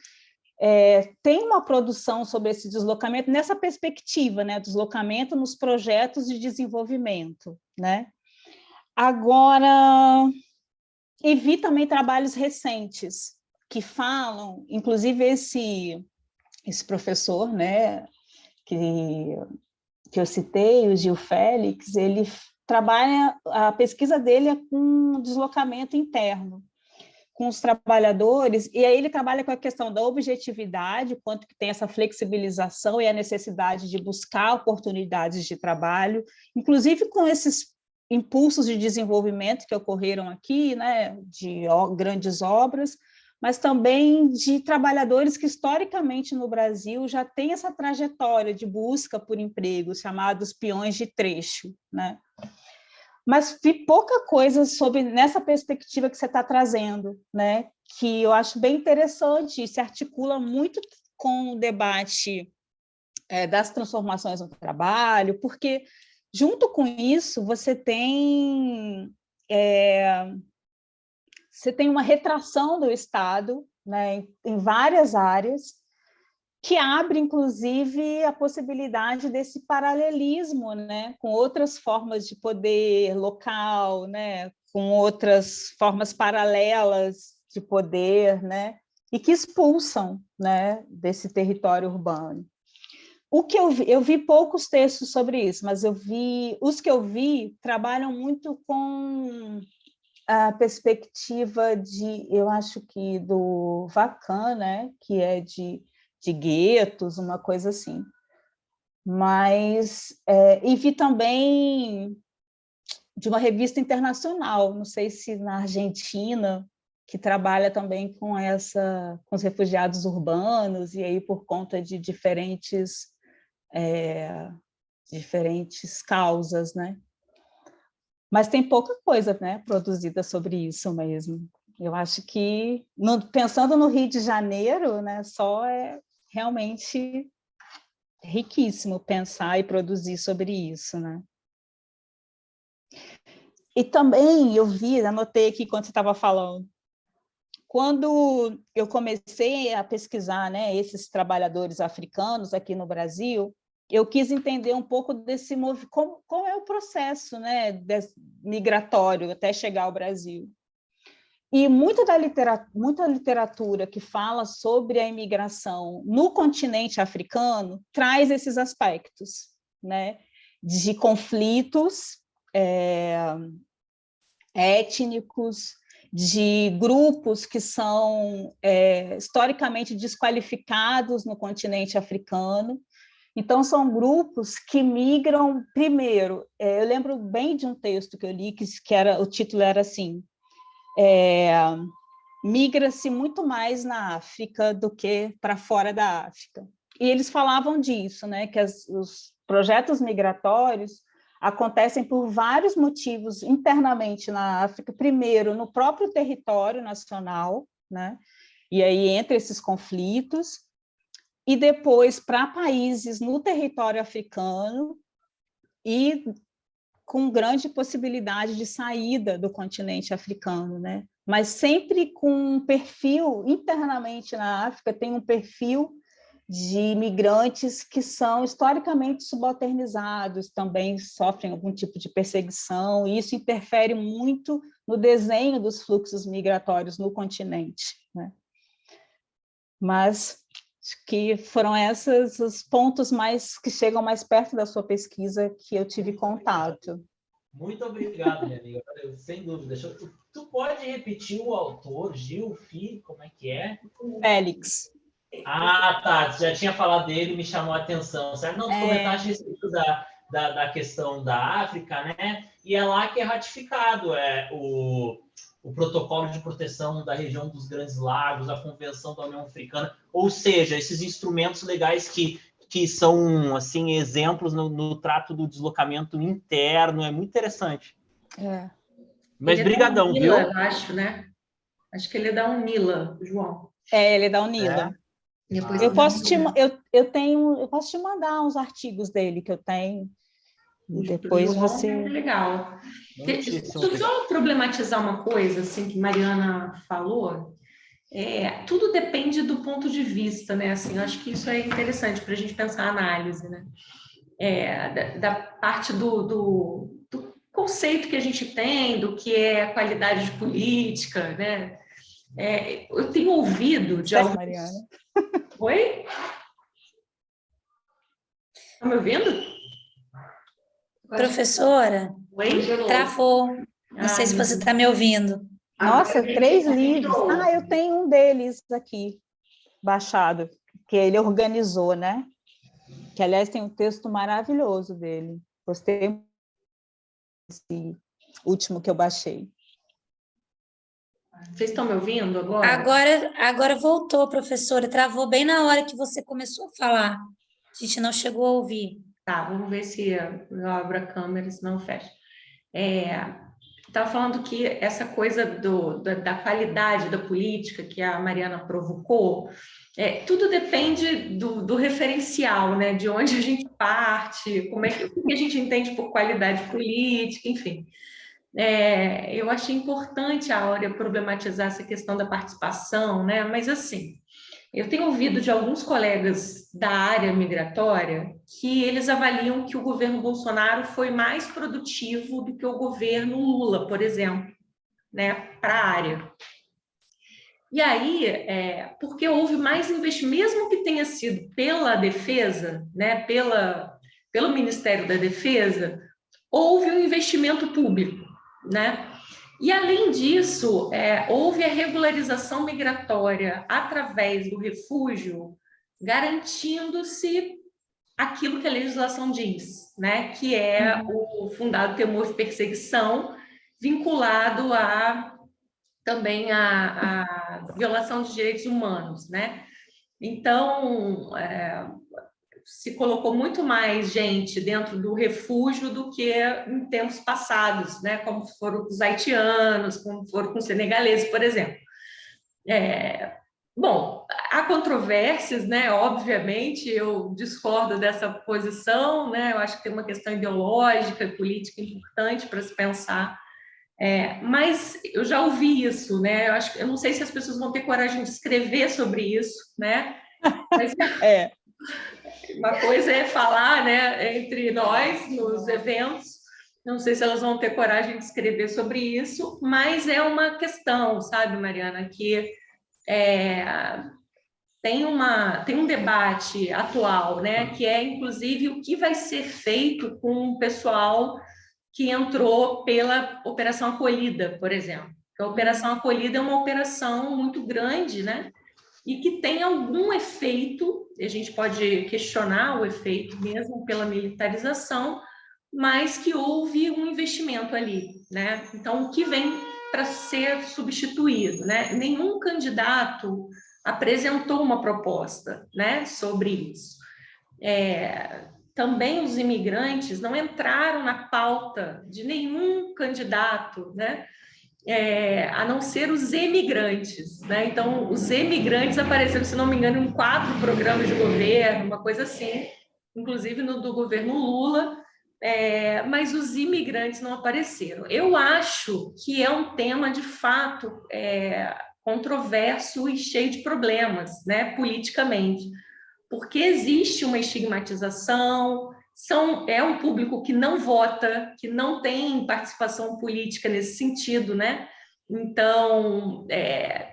tem uma produção sobre esse deslocamento nessa perspectiva, né, deslocamento nos projetos de desenvolvimento, né? Agora, e vi também trabalhos recentes que falam, inclusive esse professor, né, que eu citei, o Gil Félix, ele trabalha, a pesquisa dele é com deslocamento interno, com os trabalhadores, e aí ele trabalha com a questão da objetividade, quanto que tem essa flexibilização e a necessidade de buscar oportunidades de trabalho, inclusive com esses impulsos de desenvolvimento que ocorreram aqui, né, de grandes obras, mas também de trabalhadores que, historicamente, no Brasil, já têm essa trajetória de busca por empregos, chamados peões de trecho, né? Mas vi pouca coisa sobre nessa perspectiva que você está trazendo, né? Que eu acho bem interessante e se articula muito com o debate das transformações no trabalho, porque, junto com isso, você tem uma retração do Estado, né, em várias áreas, que abre, inclusive, a possibilidade desse paralelismo, né, com outras formas de poder local, né, com outras formas paralelas de poder, né, e que expulsam, né, desse território urbano. O que eu vi poucos textos sobre isso, mas os que eu vi trabalham muito com a perspectiva eu acho que do Vacan, né, que é de guetos, uma coisa assim. Mas, e vi também de uma revista internacional, não sei se na Argentina, que trabalha também com os refugiados urbanos, e aí por conta de diferentes causas, né? Mas tem pouca coisa, né, produzida sobre isso mesmo. Eu acho que, pensando no Rio de Janeiro, né, só é realmente riquíssimo pensar e produzir sobre isso, né? E também eu anotei aqui quando você estava falando, quando eu comecei a pesquisar, né, esses trabalhadores africanos aqui no Brasil, eu quis entender um pouco desse movimento, qual é o processo, né, migratório até chegar ao Brasil. E muita literatura que fala sobre a imigração no continente africano traz esses aspectos, né, de conflitos étnicos, de grupos que são historicamente desqualificados no continente africano. Então, são grupos que migram primeiro. Eu lembro bem de um texto que eu li, o título era assim, migra-se muito mais na África do que para fora da África. E eles falavam disso, né, que os projetos migratórios acontecem por vários motivos internamente na África, primeiro no próprio território nacional, né, e aí entre esses conflitos, e depois para países no território africano e com grande possibilidade de saída do continente africano, né? Mas sempre com um perfil, internamente na África, tem um perfil de imigrantes que são historicamente subalternizados, também sofrem algum tipo de perseguição, e isso interfere muito no desenho dos fluxos migratórios no continente, né? Mas acho que foram esses os pontos que chegam mais perto da sua pesquisa que eu tive contato. Muito obrigado, minha amiga. Sem dúvida. Tu pode repetir o autor, Gil, Fi, como é que é? Félix. Ah, tá. Tu já tinha falado dele, me chamou a atenção, certo? Não, tu comentaste a respeito da questão da África, né? E é lá que é ratificado o protocolo de proteção da região dos Grandes Lagos, a Convenção da União Africana, ou seja, esses instrumentos legais que são assim exemplos no trato do deslocamento interno, é muito interessante. Mas brigadão, viu? Eu acho, né? Acho que ele é da UNILA, João. Ele é da UNILA. Eu posso te mandar uns artigos dele que eu tenho. Depois você... É legal. Deixa eu só problematizar uma coisa assim, que Mariana falou. Tudo depende do ponto de vista, né? Assim, eu acho que isso é interessante para a gente pensar a análise, né? Da parte do conceito que a gente tem do que é a qualidade de política, né? Eu tenho ouvido de alguns... Mariana. Oi? Está me ouvindo? Professora, Oi? travou. Não sei se você está me ouvindo. Nossa, 3 livros. Eu tenho um deles aqui, baixado, que ele organizou, né? Que, aliás, tem um texto maravilhoso dele. Gostei desse último que eu baixei. Vocês estão me ouvindo agora? Agora voltou, professora. Travou bem na hora que você começou a falar. A gente não chegou a ouvir. Tá, vamos ver se eu abro a câmera, se não fecha. Estava falando que essa coisa da qualidade da política que a Mariana provocou, tudo depende do referencial, né? De onde a gente parte, o que a gente entende por qualidade política, enfim. Eu achei importante a Áurea problematizar essa questão da participação, né? Mas, assim, eu tenho ouvido de alguns colegas da área migratória que eles avaliam que o governo Bolsonaro foi mais produtivo do que o governo Lula, por exemplo, né, para a área. E aí, porque houve mais investimento, mesmo que tenha sido pela defesa, né, pelo Ministério da Defesa, houve um investimento público, né? E, além disso, houve a regularização migratória através do refúgio, garantindo-se aquilo que a legislação diz, né? Que é o fundado temor de perseguição, vinculado também à violação de direitos humanos, né? Então, se colocou muito mais gente dentro do refúgio do que em tempos passados, né? Como foram com os haitianos, como foram com os senegaleses, por exemplo. Bom, há controvérsias, né? Obviamente, eu discordo dessa posição, né? Eu acho que tem uma questão ideológica e política importante para se pensar. Mas eu já ouvi isso, né? Eu não sei se as pessoas vão ter coragem de escrever sobre isso, né? Mas uma coisa é falar, né, entre nós nos eventos, Não sei se elas vão ter coragem de escrever sobre isso, mas é uma questão, sabe, Mariana, que tem um debate atual, né, que é, inclusive, o que vai ser feito com o pessoal que entrou pela Operação Acolhida, por exemplo. A Operação Acolhida é uma operação muito grande, né, e que tem algum efeito, a gente pode questionar o efeito mesmo pela militarização, mas que houve um investimento ali, né? Então, o que vem para ser substituído, né? Nenhum candidato apresentou uma proposta, né, sobre isso. Também os imigrantes não entraram na pauta de nenhum candidato, né? A não ser os emigrantes, né? Então, os emigrantes apareceram, se não me engano, em 4 programas de governo, uma coisa assim, inclusive no do governo Lula, mas os imigrantes não apareceram. Eu acho que é um tema, de fato, controverso e cheio de problemas, né, politicamente, porque existe uma estigmatização, é um público que não vota, que não tem participação política nesse sentido, né? Então,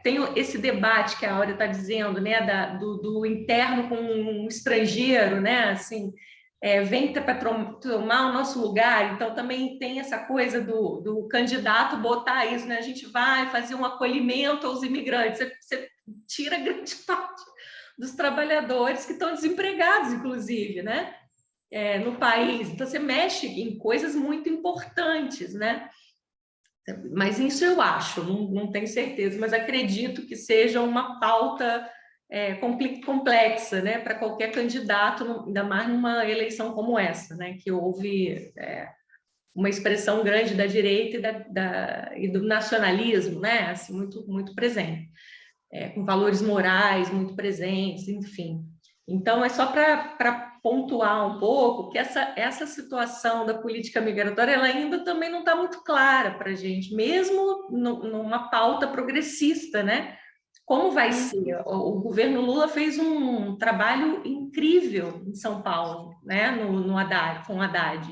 tem esse debate que a Áurea está dizendo, né, do interno com um estrangeiro, né, assim, vem para tomar o nosso lugar. Então, também tem essa coisa do candidato botar isso, né, a gente vai fazer um acolhimento aos imigrantes, você tira grande parte dos trabalhadores que estão desempregados, inclusive, né, no país. Então, você mexe em coisas muito importantes, né? Mas isso eu acho, não tenho certeza, mas acredito que seja uma pauta complexa, né, para qualquer candidato, ainda mais numa eleição como essa, né, que houve uma expressão grande da direita e do nacionalismo, né, assim, muito, muito presente, com valores morais muito presentes, enfim. Então, é só para pontuar um pouco que essa situação da política migratória ela ainda também não está muito clara para a gente, mesmo numa pauta progressista, né? Como vai ser? O governo Lula fez um trabalho incrível em São Paulo, né? No Haddad, com o Haddad,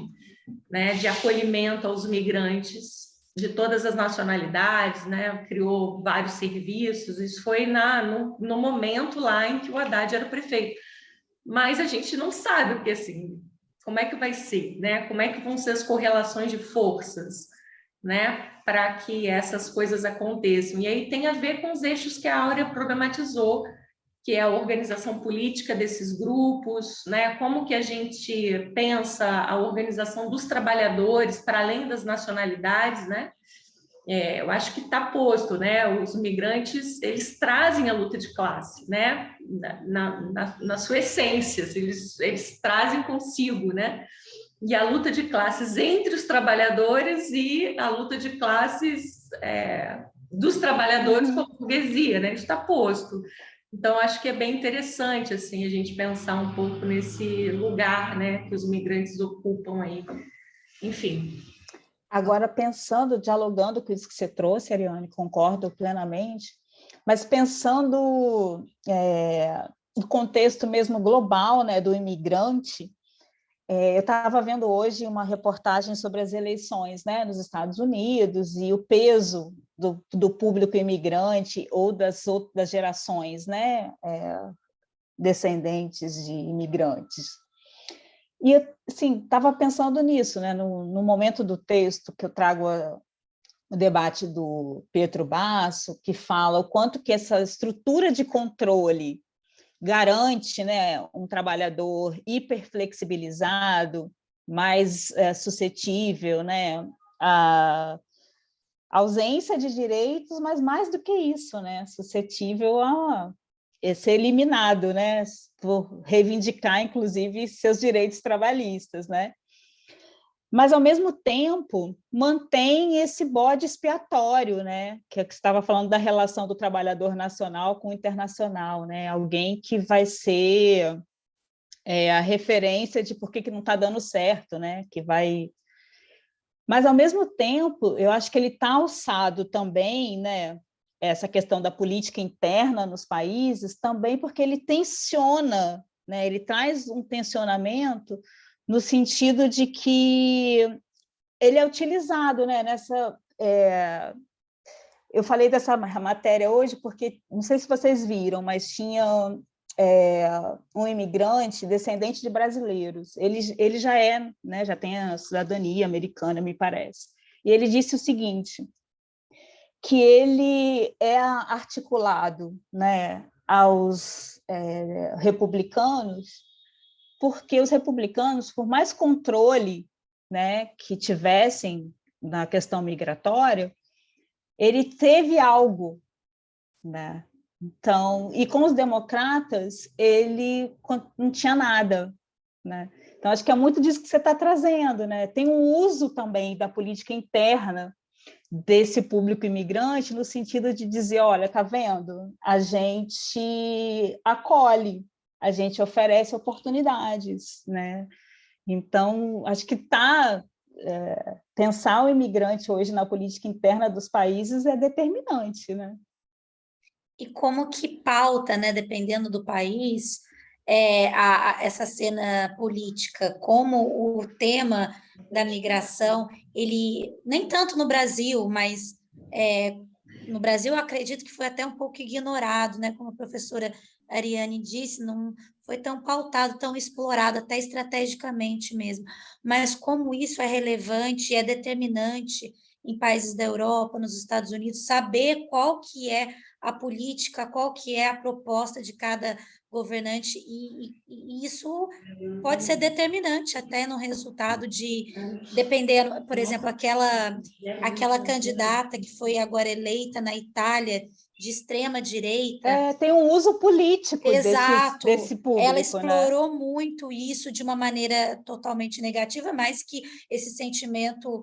né? De acolhimento aos migrantes de todas as nacionalidades, né? Criou vários serviços. Isso foi no momento lá em que o Haddad era prefeito. Mas a gente não sabe, porque assim, como é que vai ser, né? Como é que vão ser as correlações de forças, né? Para que essas coisas aconteçam. E aí tem a ver com os eixos que a Áurea problematizou, que é a organização política desses grupos, né? Como que a gente pensa a organização dos trabalhadores para além das nacionalidades, né? Eu acho que está posto, né? Os migrantes, eles trazem a luta de classe, né? Na sua essência, eles trazem consigo, né? E a luta de classes entre os trabalhadores e a luta de classes dos trabalhadores com a burguesia, né? Isso está posto. Então, acho que é bem interessante, assim, a gente pensar um pouco nesse lugar, né? Que os migrantes ocupam aí. Enfim. Agora, pensando, dialogando com isso que você trouxe, Ariane, concordo plenamente, mas pensando no contexto mesmo global, né, do imigrante, eu estava vendo hoje uma reportagem sobre as eleições, né, nos Estados Unidos e o peso do público imigrante ou das gerações, né, descendentes de imigrantes. E, assim, estava pensando nisso, né? No momento do texto que eu trago o debate do Pietro Basso, que fala o quanto que essa estrutura de controle garante, né, um trabalhador hiperflexibilizado, mais suscetível, né, à ausência de direitos, mas mais do que isso, né, suscetível a ser eliminado, né, por reivindicar, inclusive, seus direitos trabalhistas, né? Mas, ao mesmo tempo, mantém esse bode expiatório, né? Que você estava falando da relação do trabalhador nacional com o internacional, né? Alguém que vai ser a referência de por que não está dando certo, né? Que vai... Mas, ao mesmo tempo, eu acho que ele está alçado também, né? Essa questão da política interna nos países, também porque ele tensiona, né? Ele traz um tensionamento no sentido de que ele é utilizado, né, eu falei dessa matéria hoje porque, não sei se vocês viram, mas tinha um imigrante descendente de brasileiros. Ele já né, já tem a cidadania americana, me parece. E ele disse o seguinte, que ele é articulado, né, aos republicanos, porque os republicanos, por mais controle, né, que tivessem na questão migratória, ele teve algo, né? Então, e com os democratas, ele não tinha nada, né? Então, acho que é muito disso que você está trazendo, né? Tem um uso também da política interna desse público imigrante, no sentido de dizer, olha, tá vendo? A gente acolhe, a gente oferece oportunidades, né? Então, acho que pensar o imigrante hoje na política interna dos países é determinante, né? E como que pauta, né, dependendo do país, essa cena política, como o tema da migração, ele, nem tanto no Brasil, mas no Brasil eu acredito que foi até um pouco ignorado, né, como a professora Ariane disse, não foi tão pautado, tão explorado, até estrategicamente mesmo, mas como isso é relevante, é determinante em países da Europa, nos Estados Unidos, saber qual que é a política, qual que é a proposta de cada governante, e isso pode ser determinante até no resultado dependendo, por exemplo, aquela candidata que foi agora eleita na Itália, de extrema direita. Tem um uso político Exato, desse público, ela né? explorou muito isso de uma maneira totalmente negativa, mas que esse sentimento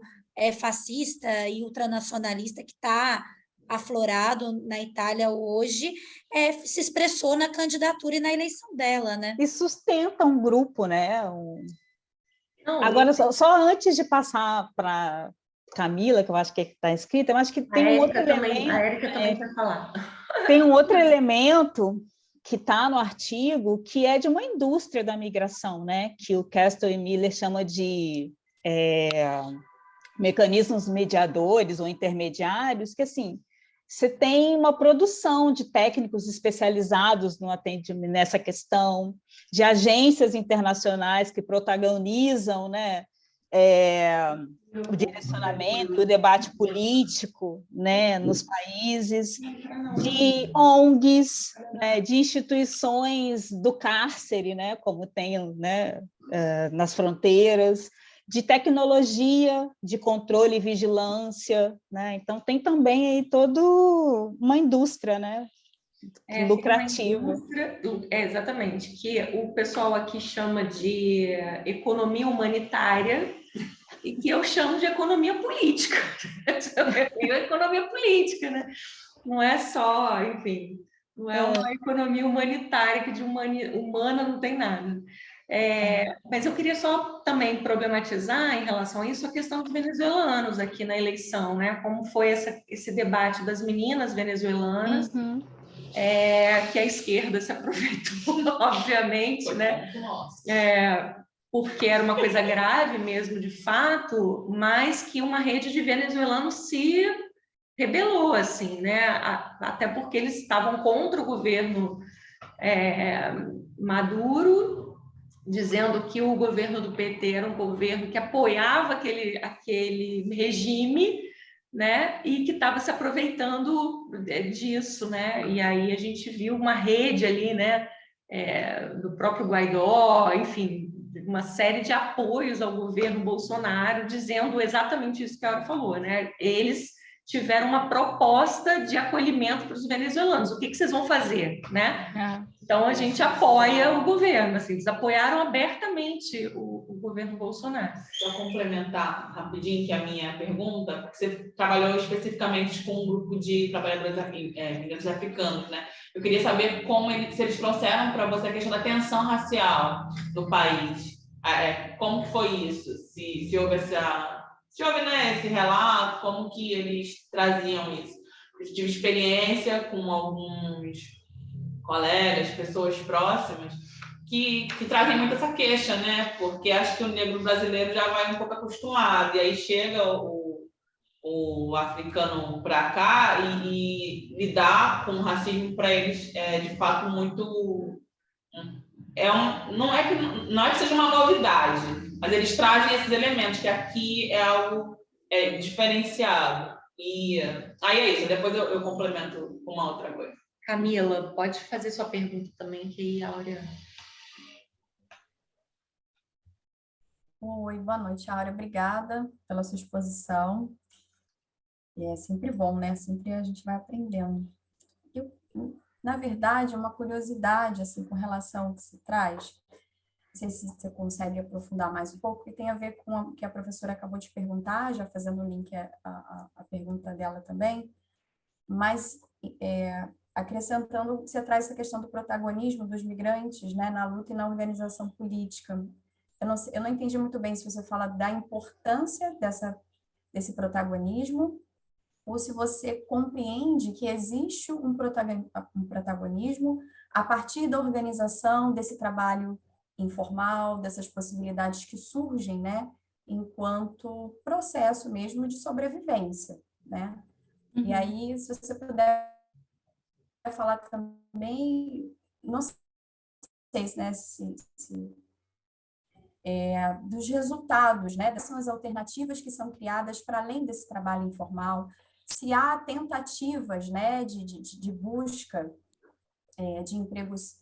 fascista e ultranacionalista que está aflorado na Itália hoje se expressou na candidatura e na eleição dela, né? E sustenta um grupo, né? Não, Agora, só antes de passar para Camila, que eu acho que está escrita, eu acho que tem um outro elemento. A Érica também quer falar. Tem um outro elemento que está no artigo, que é de uma indústria da migração, né? Que o Castle e Miller chama de mecanismos mediadores ou intermediários, que assim, você tem uma produção de técnicos especializados no atendimento nessa questão, de agências internacionais que protagonizam, né, o direcionamento, o debate político, né, nos países, de ONGs, né, de instituições do cárcere, né, como tem, né, nas fronteiras, de tecnologia, de controle e vigilância, né? Então tem também aí toda uma indústria, né? Lucrativa. Exatamente, que o pessoal aqui chama de economia humanitária e que eu chamo de economia política. Economia política, né? Não é só, enfim, não é uma economia humanitária que de humana não tem nada. Mas eu queria só também problematizar em relação a isso a questão dos venezuelanos aqui na eleição, né? Como foi esse debate das meninas venezuelanas, que a esquerda se aproveitou, obviamente, né? Porque era uma coisa grave mesmo, de fato, mas que uma rede de venezuelanos se rebelou, assim, né? Até porque eles estavam contra o governo Maduro, dizendo que o governo do PT era um governo que apoiava aquele regime, né, e que estava se aproveitando disso, né, e aí a gente viu uma rede ali, né, do próprio Guaidó, enfim, uma série de apoios ao governo Bolsonaro, dizendo exatamente isso que a Aura falou, né, eles tiveram uma proposta de acolhimento para os venezuelanos, o que vocês vão fazer, né? Então, a gente apoia o governo, assim, eles apoiaram abertamente o governo Bolsonaro. Só complementar rapidinho que a minha pergunta, porque você trabalhou especificamente com um grupo de trabalhadores imigrantes africanos, né? Eu queria saber se eles trouxeram para você a questão da tensão racial no país. Como foi isso? Se houve né, esse relato, como que eles traziam isso? Eu tive experiência com alguns colegas, pessoas próximas, que trazem muito essa queixa, né? Porque acho que o negro brasileiro já vai um pouco acostumado, e aí chega o africano para cá e lidar com o racismo para eles é de fato muito não é que seja uma novidade, mas eles trazem esses elementos que aqui é algo diferenciado. E aí é isso, depois eu complemento com uma outra coisa. Camila, pode fazer sua pergunta também, que aí a Áurea... Oi, boa noite, Áurea. Obrigada pela sua exposição. É sempre bom, né? Sempre a gente vai aprendendo. Eu, na verdade, uma curiosidade, assim, com relação ao que se traz, não sei se você consegue aprofundar mais um pouco, que tem a ver com o que a professora acabou de perguntar, já fazendo o link à pergunta dela também, mas acrescentando, você traz essa questão do protagonismo dos migrantes, né, na luta e na organização política. Eu não entendi muito bem se você fala da importância desse protagonismo, ou se você compreende que existe um protagonismo a partir da organização desse trabalho informal, dessas possibilidades que surgem, né, enquanto processo mesmo de sobrevivência, né? Uhum. E aí, se você puder falar também, não sei se, né, dos resultados, né, são as alternativas que são criadas para além desse trabalho informal, se há tentativas, né, de busca de empregos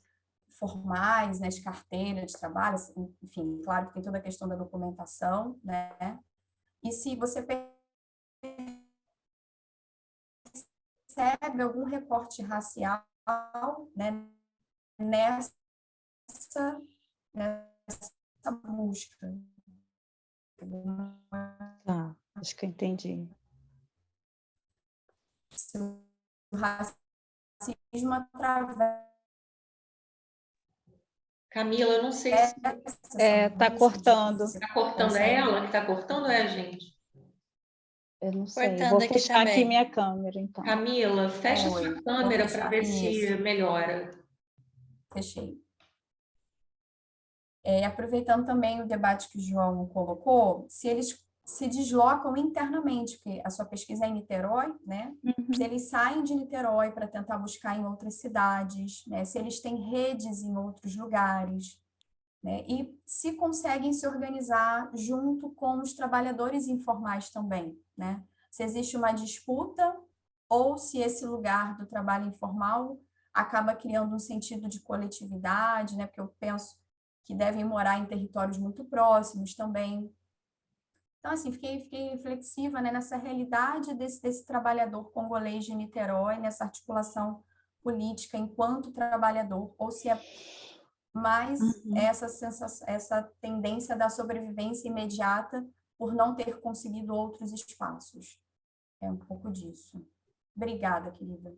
formais, né, de carteira de trabalho, enfim, claro que tem toda a questão da documentação, né, e se você percebe algum recorte racial, né, nessa busca. Tá, acho que eu entendi. O racismo através... Camila, eu não sei se Tá cortando. está cortando ela, que está cortando é a gente. Eu não sei, Cortando vou aqui fechar aqui também. minha câmera, então. Camila, fecha Oi, sua câmera vou para fechar. ver se Isso. melhora. Fechei. Aproveitando também o debate que o João colocou, se eles se deslocam internamente, porque a sua pesquisa é em Niterói, né? Uhum. Se eles saem de Niterói para tentar buscar em outras cidades, né? Se eles têm redes em outros lugares, né? E se conseguem se organizar junto com os trabalhadores informais também, né? Se existe uma disputa ou se esse lugar do trabalho informal acaba criando um sentido de coletividade, né? Porque eu penso que devem morar em territórios muito próximos também. Então, assim, fiquei reflexiva, né, nessa realidade desse trabalhador congolês de Niterói, nessa articulação política enquanto trabalhador, ou se é mais essa tendência da sobrevivência imediata por não ter conseguido outros espaços. É um pouco disso. Obrigada, querida.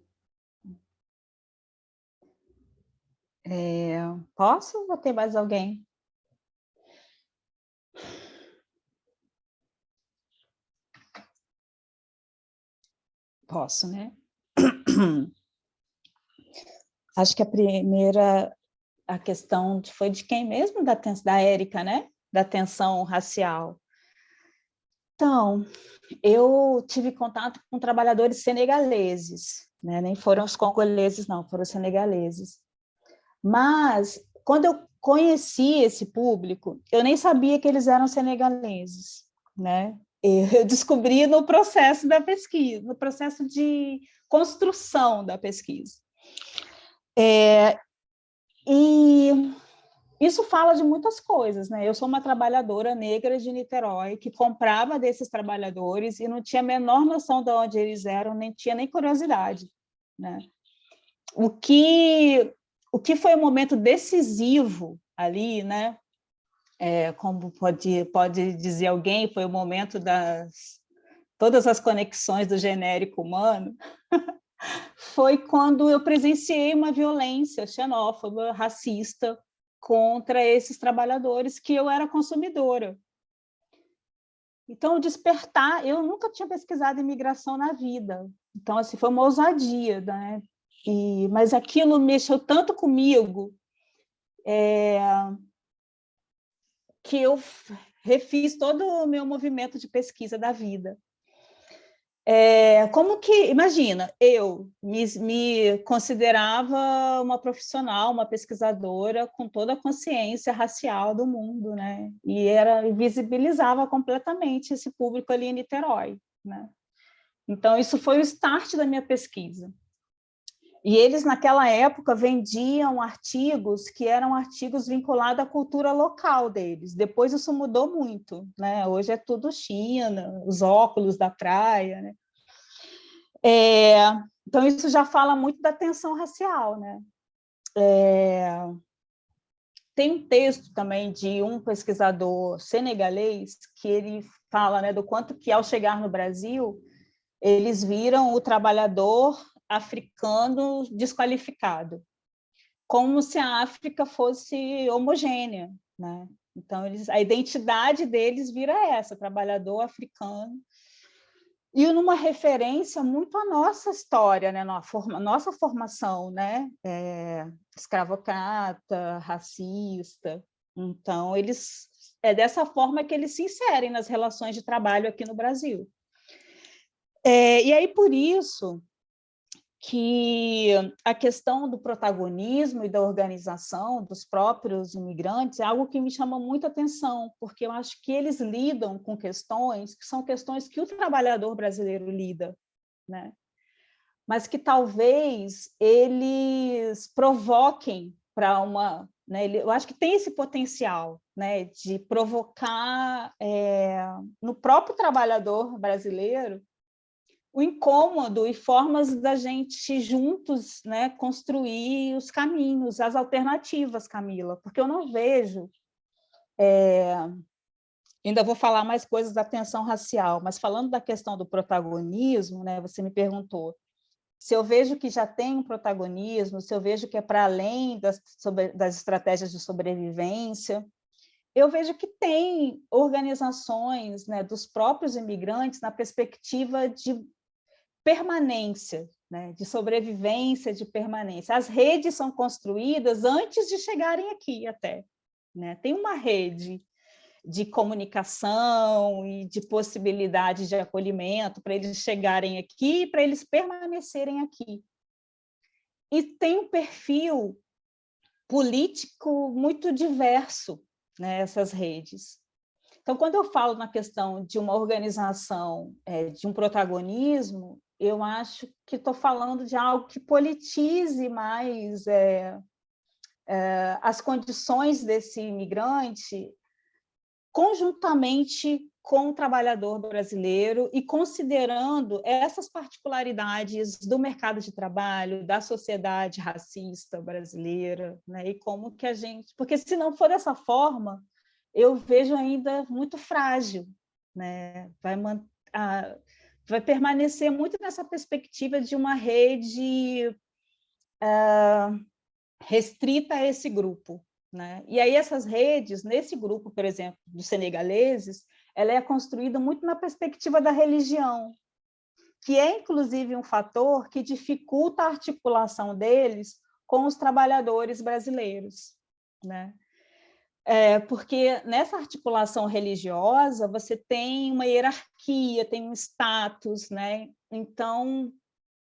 Posso ou tem mais alguém? Posso, né? Acho que a questão foi de quem mesmo? Da Érica, né? Da tensão racial. Então, eu tive contato com trabalhadores senegaleses, né? Nem foram os congoleses, não, foram os senegaleses. Mas, quando eu conheci esse público, eu nem sabia que eles eram senegaleses, né? Eu descobri no processo da pesquisa, no processo de construção da pesquisa. E isso fala de muitas coisas, né? Eu sou uma trabalhadora negra de Niterói que comprava desses trabalhadores e não tinha a menor noção de onde eles eram, nem tinha nem curiosidade, né? O que foi um momento decisivo ali, né? Como pode dizer alguém, foi o momento todas as conexões do genérico humano, foi quando eu presenciei uma violência xenófoba, racista, contra esses trabalhadores que eu era consumidora. Então, o despertar, eu nunca tinha pesquisado imigração na vida, então, assim, foi uma ousadia, né? Mas aquilo mexeu tanto comigo, que eu refiz todo o meu movimento de pesquisa da vida. Como que, imagina, eu me considerava uma profissional, uma pesquisadora com toda a consciência racial do mundo, né? E visibilizava completamente esse público ali em Niterói, né? Então, isso foi o start da minha pesquisa. E eles, naquela época, vendiam artigos que eram artigos vinculados à cultura local deles. Depois isso mudou muito, né? Hoje é tudo China, os óculos da praia, né? Então, isso já fala muito da tensão racial, né? Tem um texto também de um pesquisador senegalês que ele fala, né, do quanto que, ao chegar no Brasil, eles viram o trabalhador africano desqualificado, como se a África fosse homogênea, né? Então, a identidade deles vira essa, trabalhador africano, e numa referência muito à nossa história, né? Nossa formação, né? Escravocrata, racista. Então, é dessa forma que eles se inserem nas relações de trabalho aqui no Brasil. E aí, por isso, que a questão do protagonismo e da organização dos próprios imigrantes é algo que me chama muita atenção, porque eu acho que eles lidam com questões que são questões que o trabalhador brasileiro lida, né? Mas que talvez eles provoquem para uma... né? Eu acho que tem esse potencial, né, de provocar no próprio trabalhador brasileiro o incômodo e formas da gente juntos, né, construir os caminhos, as alternativas, Camila, porque eu não vejo, ainda vou falar mais coisas da tensão racial, mas falando da questão do protagonismo, né, você me perguntou se eu vejo que já tem um protagonismo, se eu vejo que é para além das estratégias de sobrevivência. Eu vejo que tem organizações, né, dos próprios imigrantes na perspectiva de permanência, né, de sobrevivência, de permanência. As redes são construídas antes de chegarem aqui até, né? Tem uma rede de comunicação e de possibilidade de acolhimento para eles chegarem aqui, para eles permanecerem aqui. E tem um perfil político muito diverso, né, essas redes. Então, quando eu falo na questão de uma organização, de um protagonismo, eu acho que estou falando de algo que politize mais as condições desse imigrante conjuntamente com o trabalhador brasileiro e considerando essas particularidades do mercado de trabalho, da sociedade racista brasileira, né? E como que a gente... Porque se não for dessa forma, eu vejo ainda muito frágil, né? Vai permanecer muito nessa perspectiva de uma rede restrita a esse grupo, né? E aí essas redes, nesse grupo, por exemplo, dos senegaleses, ela é construída muito na perspectiva da religião, que é, inclusive, um fator que dificulta a articulação deles com os trabalhadores brasileiros, né? Porque nessa articulação religiosa você tem uma hierarquia, tem um status, né? Então,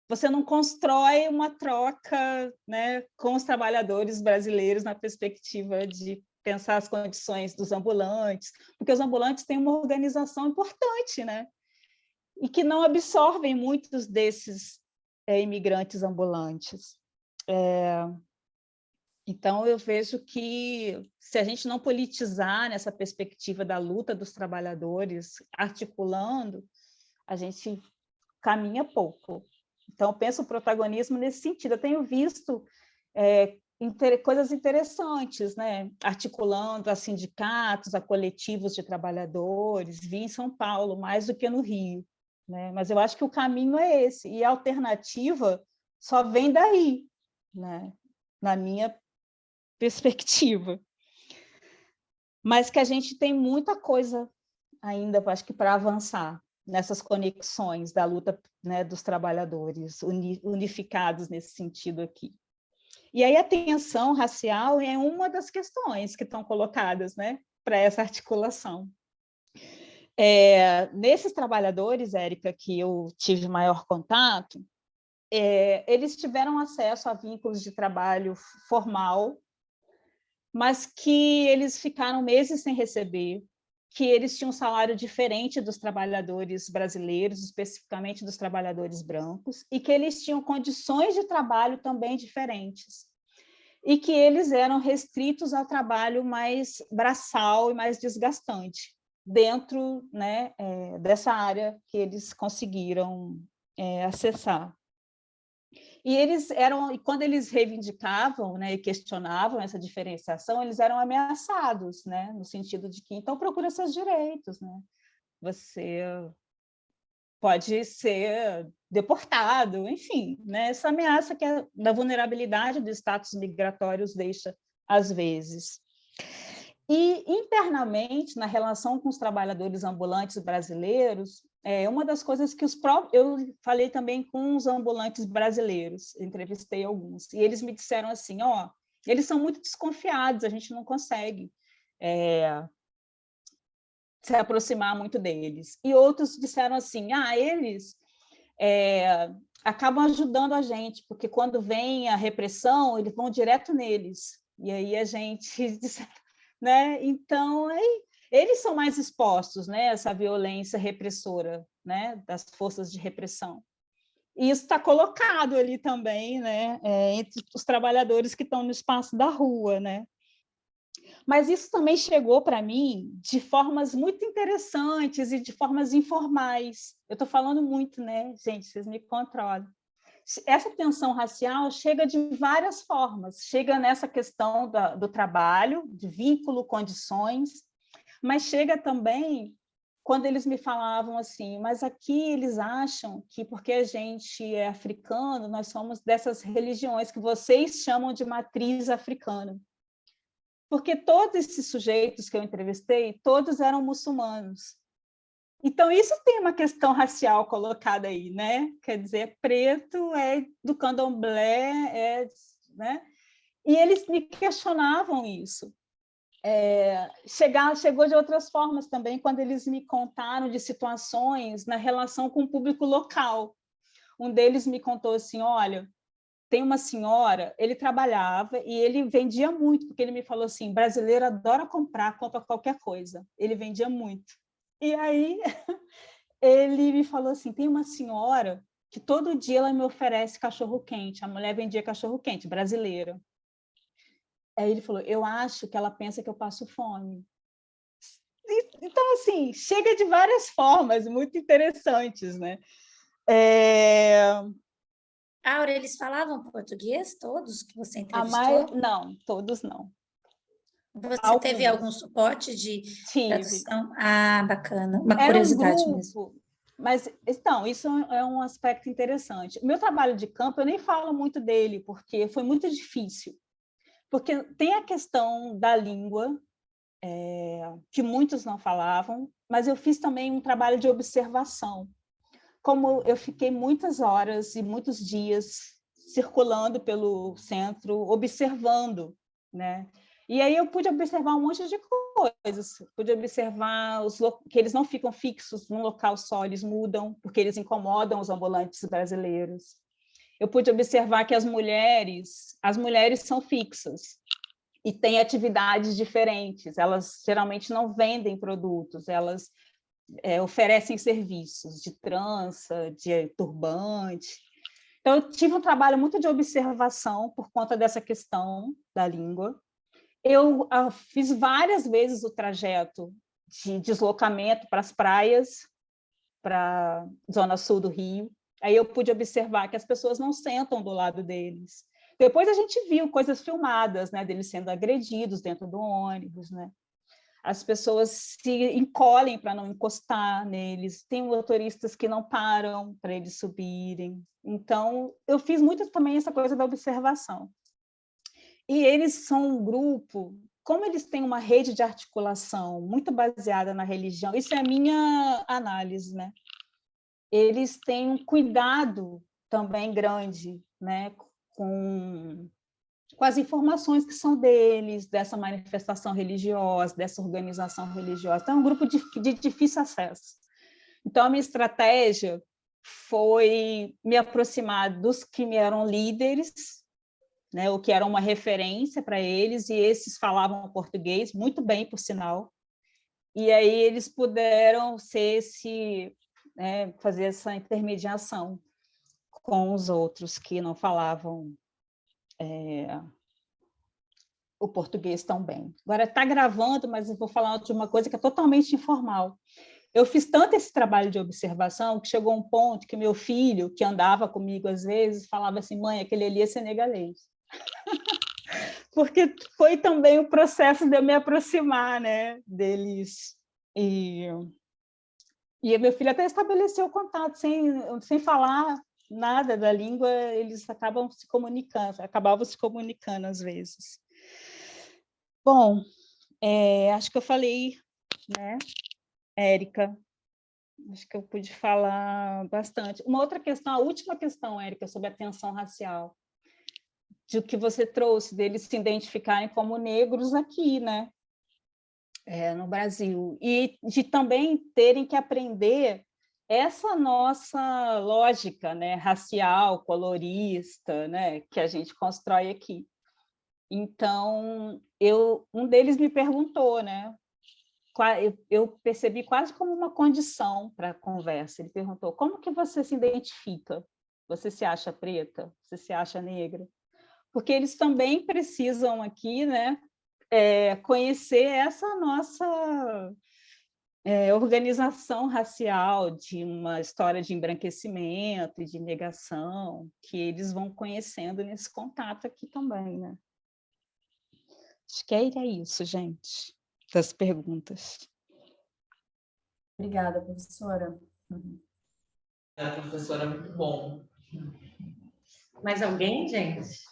você não constrói uma troca, né, com os trabalhadores brasileiros na perspectiva de pensar as condições dos ambulantes, porque os ambulantes têm uma organização importante, né? E que não absorvem muitos desses imigrantes ambulantes. Então, eu vejo que, se a gente não politizar nessa perspectiva da luta dos trabalhadores, articulando, a gente caminha pouco. Então, eu penso o protagonismo nesse sentido. Eu tenho visto coisas interessantes, né? Articulando a sindicatos, a coletivos de trabalhadores, vi em São Paulo, mais do que no Rio, né? Mas eu acho que o caminho é esse, e a alternativa só vem daí, né? Na minha perspectiva. Mas que a gente tem muita coisa ainda, acho que para avançar nessas conexões da luta, né, dos trabalhadores unificados nesse sentido aqui. E aí a tensão racial é uma das questões que estão colocadas, né, para essa articulação. Nesses trabalhadores, Érica, que eu tive maior contato, eles tiveram acesso a vínculos de trabalho formal, mas que eles ficaram meses sem receber, que eles tinham um salário diferente dos trabalhadores brasileiros, especificamente dos trabalhadores brancos, e que eles tinham condições de trabalho também diferentes, e que eles eram restritos ao trabalho mais braçal e mais desgastante, dentro, né, dessa área que eles conseguiram acessar. E quando eles reivindicavam, né, e questionavam essa diferenciação, eles eram ameaçados, né, no sentido de que, então, procura seus direitos, né? Você pode ser deportado, enfim, né, essa ameaça que da vulnerabilidade dos status migratórios deixa, às vezes. E, internamente, na relação com os trabalhadores ambulantes brasileiros, uma das coisas que eu falei também com os ambulantes brasileiros, entrevistei alguns, e eles me disseram assim, eles são muito desconfiados, a gente não consegue se aproximar muito deles. E outros disseram assim, eles acabam ajudando a gente, porque quando vem a repressão, eles vão direto neles. E aí a gente... né? Então, eles são mais expostos, né, a essa violência repressora, né, das forças de repressão. E isso está colocado ali também, né, entre os trabalhadores que estão no espaço da rua, né? Mas isso também chegou para mim de formas muito interessantes e de formas informais. Eu estou falando muito, né, gente? Vocês me controlam. Essa tensão racial chega de várias formas, chega nessa questão do trabalho, de vínculo, condições, mas chega também quando eles me falavam assim, mas aqui eles acham que porque a gente é africano, nós somos dessas religiões que vocês chamam de matriz africana. Porque todos esses sujeitos que eu entrevistei, todos eram muçulmanos. Então, isso tem uma questão racial colocada aí, né? Quer dizer, preto, é do candomblé, né? E eles me questionavam isso. Chegou de outras formas também, quando eles me contaram de situações na relação com o público local. Um deles me contou assim, olha, tem uma senhora, ele trabalhava e ele vendia muito, porque ele me falou assim, brasileiro adora comprar, compra qualquer coisa. Ele vendia muito. E aí ele me falou assim, tem uma senhora que todo dia ela me oferece cachorro-quente, a mulher vendia cachorro-quente, brasileira. Aí ele falou, eu acho que ela pensa que eu passo fome. Então, assim, chega de várias formas muito interessantes, né? Aura, eles falavam português, todos que você entrevistou? Não, todos não. Você teve algum suporte de tradução? Bacana. Uma curiosidade mesmo. Mas, então, isso é um aspecto interessante. O meu trabalho de campo, eu nem falo muito dele, porque foi muito difícil. Porque tem a questão da língua, que muitos não falavam, mas eu fiz também um trabalho de observação. Como eu fiquei muitas horas e muitos dias circulando pelo centro, observando, né? E aí eu pude observar um monte de coisas, pude observar que eles não ficam fixos num local só, eles mudam, porque eles incomodam os ambulantes brasileiros. Eu pude observar que as mulheres são fixas e têm atividades diferentes, elas geralmente não vendem produtos, elas oferecem serviços de trança, de turbante. Então, eu tive um trabalho muito de observação por conta dessa questão da língua. Eu fiz várias vezes o trajeto de deslocamento para as praias, para a zona sul do Rio. Aí eu pude observar que as pessoas não sentam do lado deles. Depois a gente viu coisas filmadas, né, deles sendo agredidos dentro do ônibus, né? As pessoas se encolhem para não encostar neles, tem motoristas que não param para eles subirem. Então, eu fiz muito também essa coisa da observação. E eles são um grupo, como eles têm uma rede de articulação muito baseada na religião, isso é a minha análise, né? Eles têm um cuidado também grande, né, com com as informações que são deles, dessa manifestação religiosa, dessa organização religiosa. Então, é um grupo de difícil acesso. Então, a minha estratégia foi me aproximar dos que me eram líderes, né, o que era uma referência para eles, e esses falavam português muito bem, por sinal, e aí eles puderam fazer essa intermediação com os outros que não falavam o português tão bem. Agora está gravando, mas eu vou falar de uma coisa que é totalmente informal. Eu fiz tanto esse trabalho de observação que chegou um ponto que meu filho, que andava comigo às vezes, falava assim: mãe, aquele ali é senegalês. Porque foi também o processo de eu me aproximar, né, deles. E meu filho até estabeleceu contato, sem falar nada da língua, eles acabavam se comunicando às vezes. Bom, acho que eu falei, né, Érica? Acho que eu pude falar bastante. Uma outra questão, a última questão, Érica, sobre a tensão racial, de que você trouxe, deles se identificarem como negros aqui, né? No Brasil, e de também terem que aprender essa nossa lógica, né, racial, colorista, né, que a gente constrói aqui. Então, um deles me perguntou, né, eu percebi quase como uma condição para a conversa. Ele perguntou: como que você se identifica? Você se acha preta? Você se acha negra? Porque eles também precisam aqui, né, conhecer essa nossa organização racial, de uma história de embranquecimento e de negação, que eles vão conhecendo nesse contato aqui também, né? Acho que é isso, gente, das perguntas. Obrigada, professora. Professora, muito bom. Mais alguém, gente?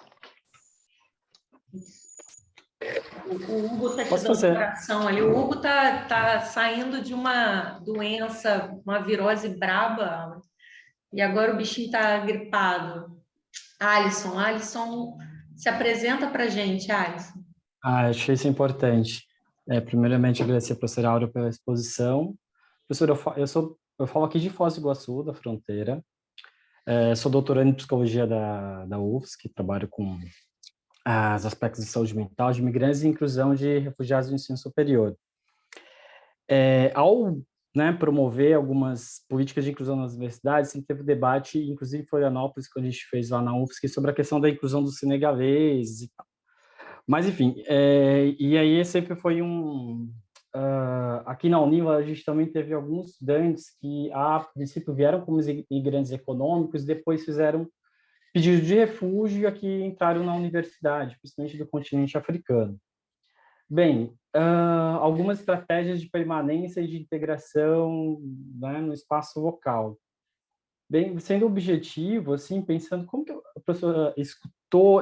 O Hugo está te dando coração ali. O Hugo tá saindo de uma doença, uma virose braba, e agora o bichinho está gripado. Alisson, se apresenta para a gente, Alisson. Achei isso importante. Primeiramente, agradecer a professora Áurea pela exposição. Professora, eu falo aqui de Foz do Iguaçu, da fronteira. Sou doutorando em psicologia da UFSC, trabalho com os aspectos de saúde mental, de imigrantes e inclusão de refugiados do ensino superior. Ao promover algumas políticas de inclusão nas universidades, sempre teve debate, inclusive em Florianópolis, quando a gente fez lá na UFSC, sobre a questão da inclusão dos senegaleses e tal. Mas, enfim, e aí sempre foi aqui na Univa, a gente também teve alguns estudantes que, a princípio, vieram como imigrantes econômicos, depois fizeram pedido de refúgio e aqui entraram na universidade, principalmente do continente africano. Bem, algumas estratégias de permanência e de integração, né, no espaço local. Bem, sendo objetivo, assim, pensando como que a professora escutou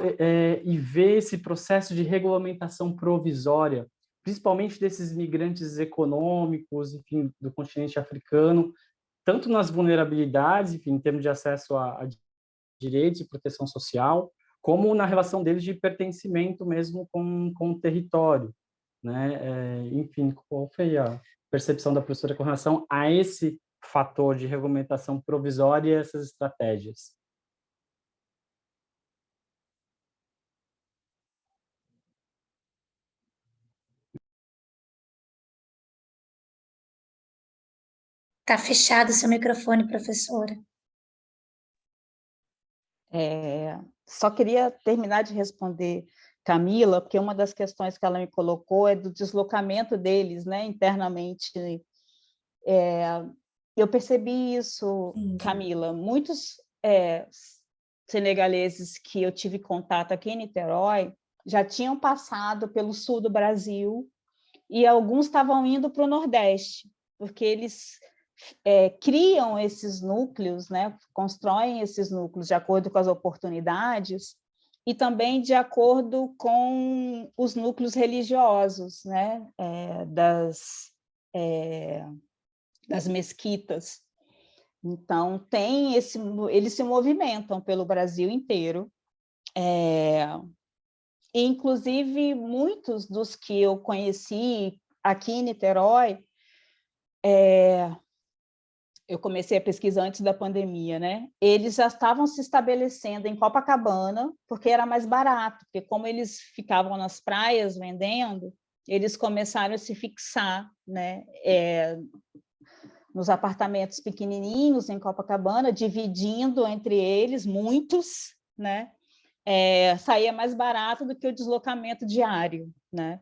e vê esse processo de regulamentação provisória, principalmente desses migrantes econômicos, enfim, do continente africano, tanto nas vulnerabilidades, enfim, em termos de acesso a direitos e proteção social, como na relação deles de pertencimento mesmo com o território, né? Enfim, qual foi a percepção da professora com relação a esse fator de regulamentação provisória e essas estratégias? Está fechado o seu microfone, professora. Só queria terminar de responder Camila, porque uma das questões que ela me colocou é do deslocamento deles, né, internamente. Eu percebi isso, Camila. Muitos senegaleses que eu tive contato aqui em Niterói já tinham passado pelo sul do Brasil e alguns estavam indo para o Nordeste, porque eles criam esses núcleos, né, constroem esses núcleos de acordo com as oportunidades e também de acordo com os núcleos religiosos, né, das mesquitas. Então, eles se movimentam pelo Brasil inteiro. E, inclusive, muitos dos que eu conheci aqui em Niterói, eu comecei a pesquisa antes da pandemia, né? Eles já estavam se estabelecendo em Copacabana, porque era mais barato, porque como eles ficavam nas praias vendendo, eles começaram a se fixar, né? Nos apartamentos pequenininhos em Copacabana, dividindo entre eles muitos, né? Saía mais barato do que o deslocamento diário, né?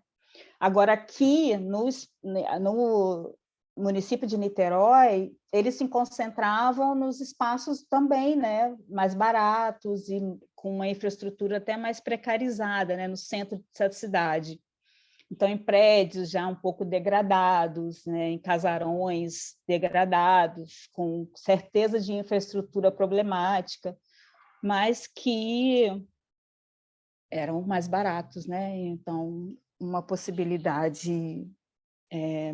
Agora, aqui no município de Niterói, eles se concentravam nos espaços também, né, mais baratos e com uma infraestrutura até mais precarizada, né, no centro da cidade. Então, em prédios já um pouco degradados, né, em casarões degradados, com certeza de infraestrutura problemática, mas que eram mais baratos, né? Então, uma possibilidade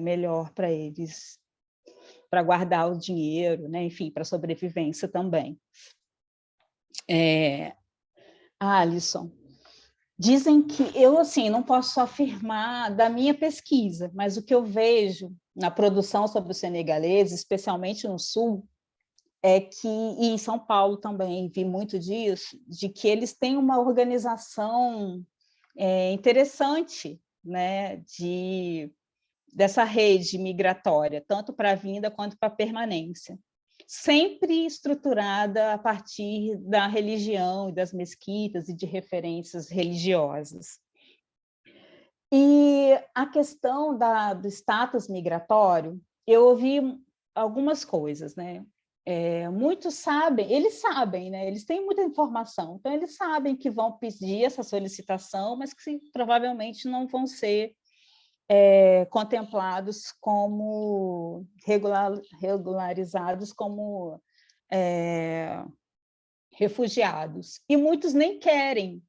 melhor para eles, para guardar o dinheiro, né? Enfim, para sobrevivência também. Alisson, dizem que eu, assim, não posso afirmar da minha pesquisa, mas o que eu vejo na produção sobre os senegaleses, especialmente no Sul, é que, e em São Paulo também vi muito disso, de que eles têm uma organização interessante, né, dessa rede migratória, tanto para a vinda quanto para a permanência, sempre estruturada a partir da religião e das mesquitas e de referências religiosas. E a questão do status migratório, eu ouvi algumas coisas, né? Muitos sabem, né? Eles têm muita informação, então eles sabem que vão pedir essa solicitação, mas que provavelmente não vão ser contemplados como regularizados como refugiados. E muitos nem querem,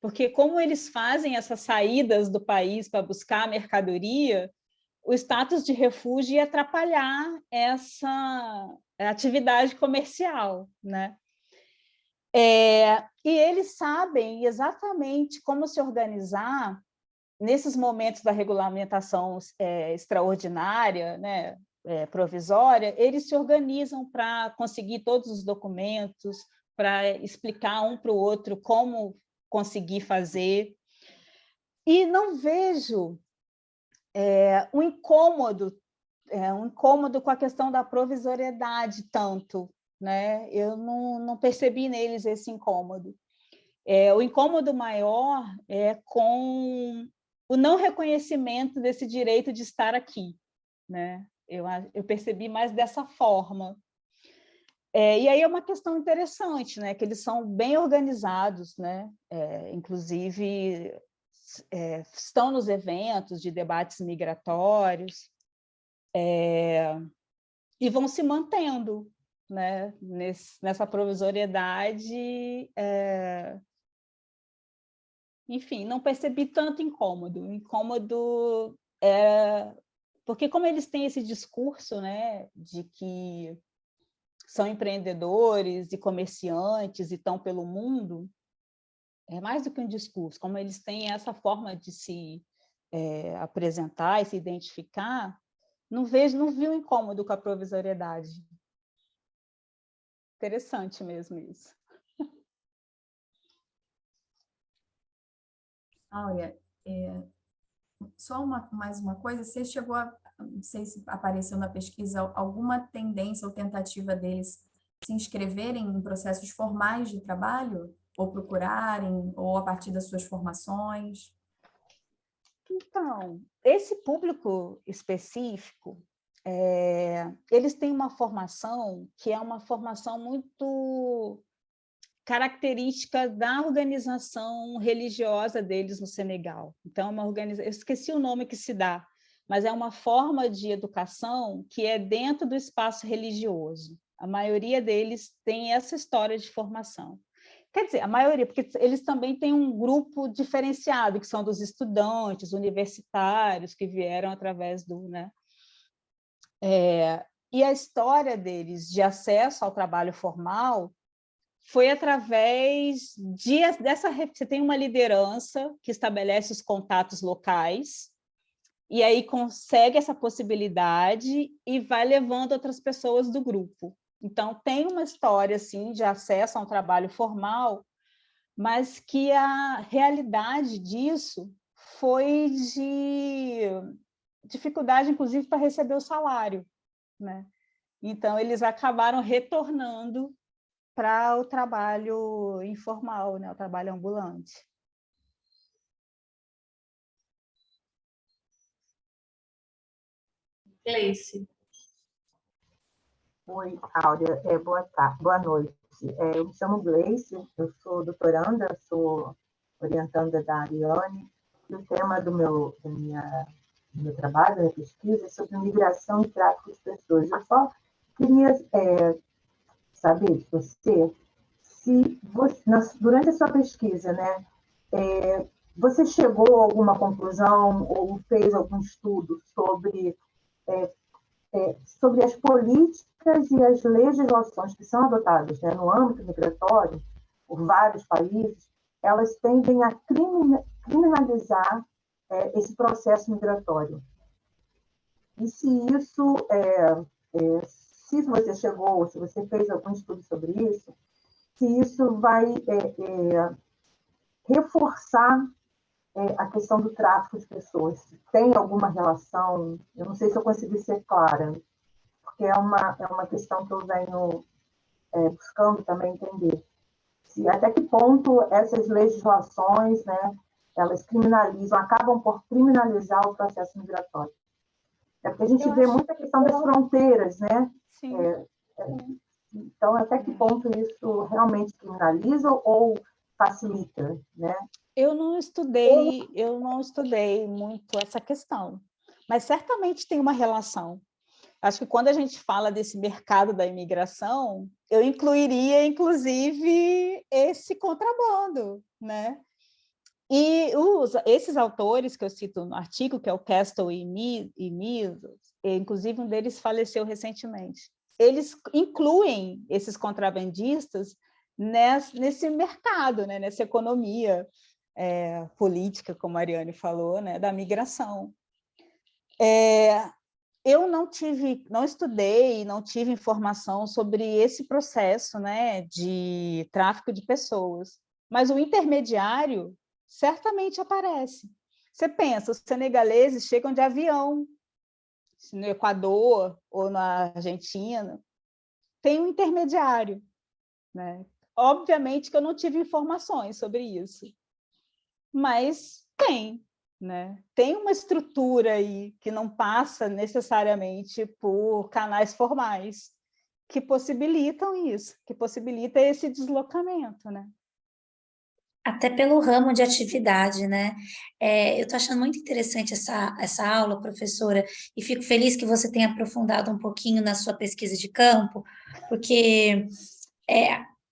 porque como eles fazem essas saídas do país para buscar mercadoria, o status de refúgio ia atrapalhar essa atividade comercial, né? E eles sabem exatamente como se organizar nesses momentos da regulamentação extraordinária, né, provisória, eles se organizam para conseguir todos os documentos, para explicar um para o outro como conseguir fazer. E não vejo um incômodo com a questão da provisoriedade tanto, né? Eu não percebi neles esse incômodo. O incômodo maior é com o não reconhecimento desse direito de estar aqui, né? Eu percebi mais dessa forma. E aí é uma questão interessante, né? Que eles são bem organizados, né? Inclusive estão nos eventos de debates migratórios, e vão se mantendo, né? Nessa provisoriedade. Enfim, não percebi tanto incômodo. Incômodo porque como eles têm esse discurso, né, de que são empreendedores e comerciantes e estão pelo mundo, é mais do que um discurso, como eles têm essa forma de se apresentar e se identificar, não vi um incômodo com a provisoriedade. Interessante mesmo isso. Áurea, só mais uma coisa, você chegou a, não sei se apareceu na pesquisa, alguma tendência ou tentativa deles se inscreverem em processos formais de trabalho? Ou procurarem, ou a partir das suas formações? Então, esse público específico, eles têm uma formação que é uma formação muito característica da organização religiosa deles no Senegal. Então, eu esqueci o nome que se dá, mas é uma forma de educação que é dentro do espaço religioso. A maioria deles tem essa história de formação. Quer dizer, a maioria, porque eles também têm um grupo diferenciado, que são dos estudantes universitários que vieram através do... né? E a história deles de acesso ao trabalho formal foi através dessa... Você tem uma liderança que estabelece os contatos locais, e aí consegue essa possibilidade e vai levando outras pessoas do grupo. Então, tem uma história assim, de acesso a um trabalho formal, mas que a realidade disso foi de dificuldade, inclusive, para receber o salário, né? Então, eles acabaram retornando para o trabalho informal, né? O trabalho ambulante. Gleice. Oi, Áurea, boa tarde, boa noite. Eu me chamo Gleice, eu sou doutoranda, sou orientanda da Ariane, e o tema do meu trabalho, da minha pesquisa, é sobre migração e tráfico de pessoas. Eu só queria saber de você, se você, durante a sua pesquisa, né, você chegou a alguma conclusão ou fez algum estudo sobre as políticas e as legislações que são adotadas, né, no âmbito migratório, por vários países, elas tendem a criminalizar esse processo migratório. E se isso, se você chegou, se você fez algum estudo sobre isso, se isso vai reforçar a questão do tráfico de pessoas. Tem alguma relação? Eu não sei se eu consegui ser clara, porque é uma questão que eu venho buscando também entender. Até que ponto essas legislações, né, elas criminalizam, acabam por criminalizar o processo migratório. É porque a gente vê muita questão das fronteiras, né? Sim. Então, até que ponto isso realmente criminaliza ou facilita, né? Eu não estudei muito essa questão, mas certamente tem uma relação. Acho que quando a gente fala desse mercado da imigração, eu incluiria, inclusive, esse contrabando, né? E esses autores que eu cito no artigo, que é o Castle e Meadows, inclusive um deles faleceu recentemente, eles incluem esses contrabandistas nesse mercado, né? Nessa economia política, como a Ariane falou, né? Da migração. Eu não estudei, não tive informação sobre esse processo, né, de tráfico de pessoas, mas o intermediário certamente aparece. Você pensa, os senegaleses chegam de avião no Equador ou na Argentina, tem um intermediário, né? Obviamente que eu não tive informações sobre isso, mas tem. Né? Tem uma estrutura aí que não passa necessariamente por canais formais que possibilitam isso, que possibilita esse deslocamento, né? Até pelo ramo de atividade, né? Eu estou achando muito interessante essa aula, professora, e fico feliz que você tenha aprofundado um pouquinho na sua pesquisa de campo, porque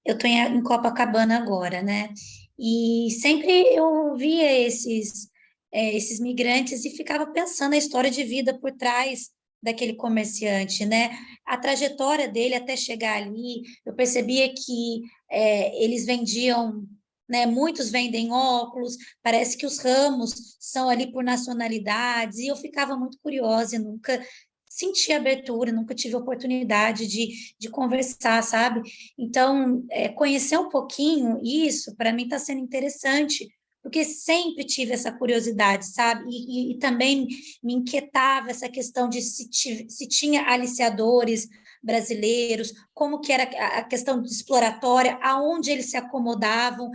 eu estou em Copacabana agora, né? E sempre eu via esses migrantes e ficava pensando na história de vida por trás daquele comerciante, né? A trajetória dele até chegar ali, eu percebia que eles vendiam, né? Muitos vendem óculos, parece que os ramos são ali por nacionalidades, e eu ficava muito curiosa e nunca senti abertura, nunca tive oportunidade de conversar, sabe? Então, conhecer um pouquinho isso, para mim, está sendo interessante, porque sempre tive essa curiosidade, sabe? E também me inquietava essa questão de se tinha aliciadores brasileiros, como que era a questão exploratória, aonde eles se acomodavam,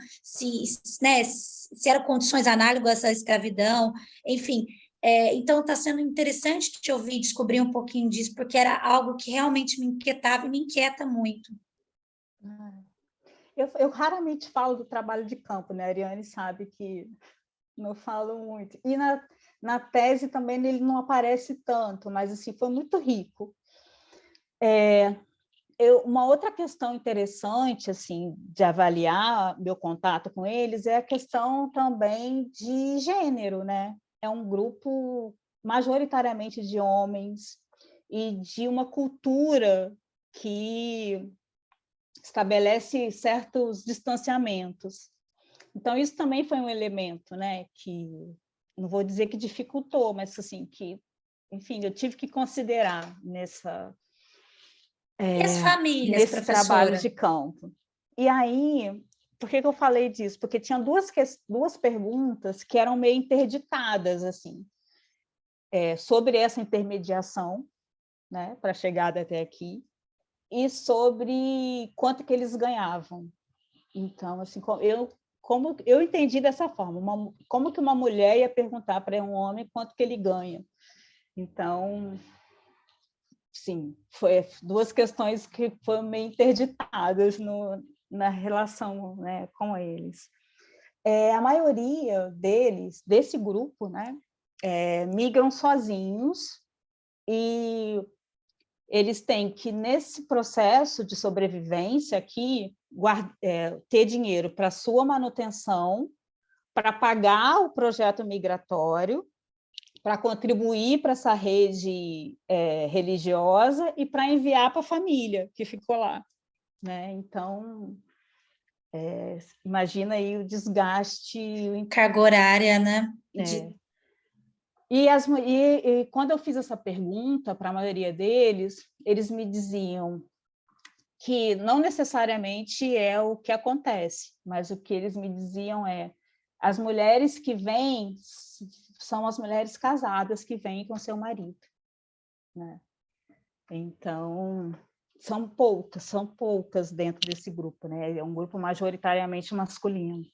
né, se eram condições análogas à escravidão, enfim. Então, está sendo interessante te ouvir descobrir um pouquinho disso, porque era algo que realmente me inquietava e me inquieta muito. Eu raramente falo do trabalho de campo, né? A Ariane sabe que não falo muito. E na tese também ele não aparece tanto, mas assim, foi muito rico. Uma outra questão interessante assim, de avaliar meu contato com eles é a questão também de gênero, né? É um grupo majoritariamente de homens e de uma cultura que estabelece certos distanciamentos. Então, isso também foi um elemento, né, que não vou dizer que dificultou, mas assim, que, enfim, eu tive que considerar E as famílias, nesse trabalho professora? de campo. E aí, por que eu falei disso? Porque tinha duas perguntas que eram meio interditadas, assim, sobre essa intermediação, né, para a chegada até aqui, e sobre quanto que eles ganhavam. Então, assim, como eu entendi dessa forma, como que uma mulher ia perguntar para um homem quanto que ele ganha. Então, sim, foi duas questões que foram meio interditadas na relação, né, com eles. A maioria deles, desse grupo, né, migram sozinhos e eles têm que, nesse processo de sobrevivência aqui, ter dinheiro para sua manutenção, para pagar o projeto migratório, para contribuir para essa rede religiosa e para enviar para a família que ficou lá, né? Então, imagina aí o desgaste. Carga horária, né? E quando eu fiz essa pergunta para a maioria deles, eles me diziam que não necessariamente é o que acontece, mas o que eles me diziam as mulheres que vêm são as mulheres casadas que vêm com seu marido, né? Então, são poucas dentro desse grupo, né? É um grupo majoritariamente masculino.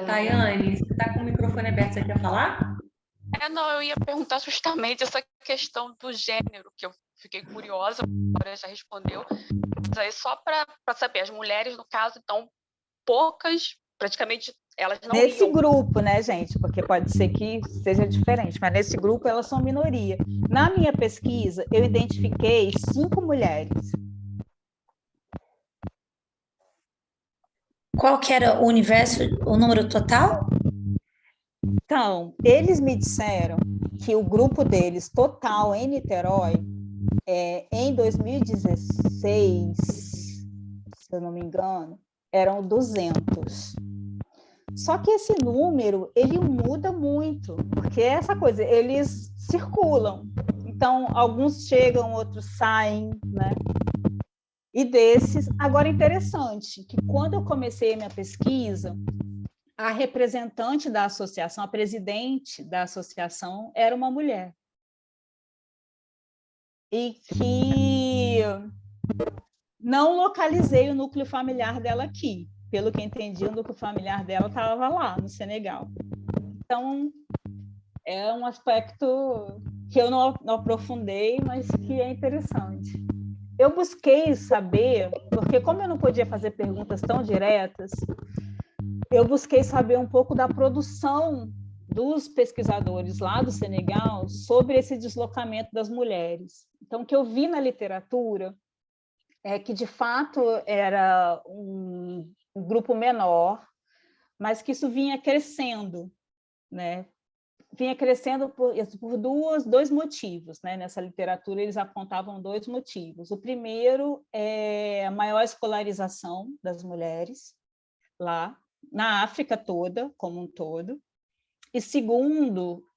Tayane, você está com o microfone aberto, você quer falar? Não, eu ia perguntar justamente essa questão do gênero, que eu fiquei curiosa, agora já respondeu. Mas aí só para saber, as mulheres, no caso, então, poucas, praticamente, elas não Nesse iam. grupo, né, gente? Porque pode ser que seja diferente, mas nesse grupo elas são minoria. Na minha pesquisa, eu identifiquei 5 mulheres. Qual que era o universo, o número total? Então, eles me disseram que o grupo deles, total, em Niterói, em 2016, se eu não me engano, eram 200. Só que esse número, ele muda muito, porque é essa coisa, eles circulam. Então, alguns chegam, outros saem, né? E desses, agora interessante, que quando eu comecei a minha pesquisa, a representante da associação, a presidente da associação, era uma mulher. E que não localizei o núcleo familiar dela aqui. Pelo que entendi, o núcleo familiar dela estava lá, no Senegal. Então, é um aspecto que eu não aprofundei, mas que é interessante. Eu busquei saber, porque como eu não podia fazer perguntas tão diretas, eu busquei saber um pouco da produção dos pesquisadores lá do Senegal sobre esse deslocamento das mulheres. Então, o que eu vi na literatura é que, de fato, era um grupo menor, mas que isso vinha crescendo, né? Vinha crescendo por dois motivos, né? Nessa literatura, eles apontavam 2 motivos. O primeiro é a maior escolarização das mulheres lá, na África toda, como um todo. E segundo,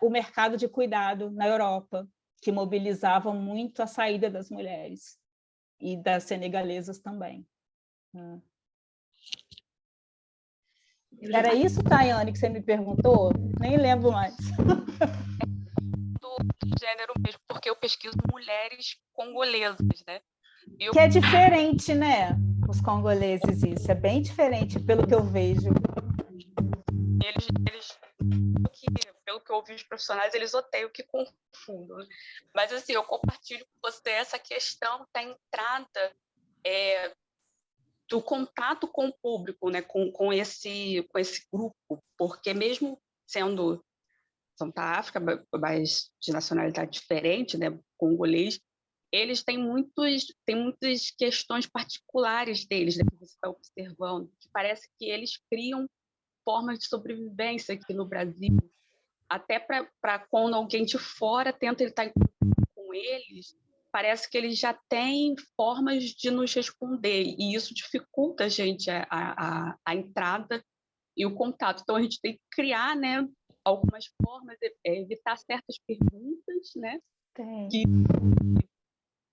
o mercado de cuidado na Europa, que mobilizava muito a saída das mulheres e das senegalesas também. Era isso, Tayane, que você me perguntou? Nem lembro mais. Do gênero mesmo, porque eu pesquiso mulheres congolesas, né? Que é diferente, né? Os congoleses, isso é bem diferente, pelo que eu vejo. Eles pelo que eu ouvi os profissionais, eles odeiam que confundam. Né? Mas, assim, eu compartilho com você essa questão da entrada do contato com o público, né? com esse grupo, porque mesmo sendo são da África, mas de nacionalidade diferente, né? Congolês, eles têm muitas questões particulares deles, né? Que você está observando, que parece que eles criam formas de sobrevivência aqui no Brasil, até para quando alguém de fora tenta estar em contato com eles, parece que eles já têm formas de nos responder, e isso dificulta a gente a entrada e o contato. Então, a gente tem que criar, né, algumas formas, evitar certas perguntas, né? Tem.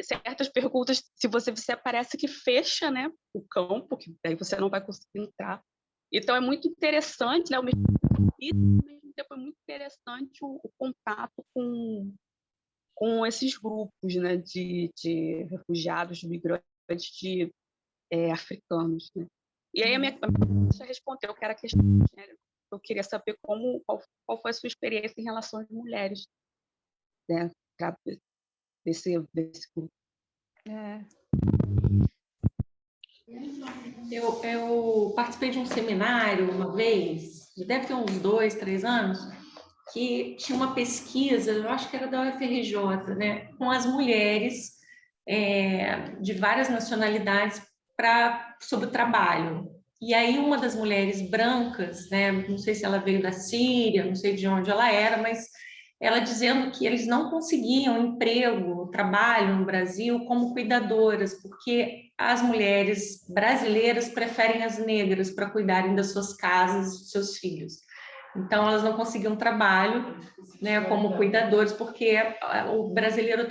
Certas perguntas, se você parece que fecha, né, o campo, que daí você não vai conseguir entrar. Então, é muito interessante, né, ao mesmo tempo é muito interessante o contato com esses grupos, né, de refugiados, de migrantes, africanos, né? E aí a minha já respondeu que era a questão, né, eu queria saber qual foi a sua experiência em relação às mulheres, né, desse grupo. Eu participei de um seminário uma vez, deve ter uns 2, 3 anos, que tinha uma pesquisa, eu acho que era da UFRJ, né, com as mulheres de várias nacionalidades sobre o trabalho. E aí uma das mulheres brancas, né, não sei se ela veio da Síria, não sei de onde ela era, mas ela dizendo que eles não conseguiam emprego, trabalho no Brasil como cuidadoras, porque as mulheres brasileiras preferem as negras para cuidarem das suas casas, dos seus filhos. Então, elas não conseguiam trabalho, né, como cuidadores, porque o brasileiro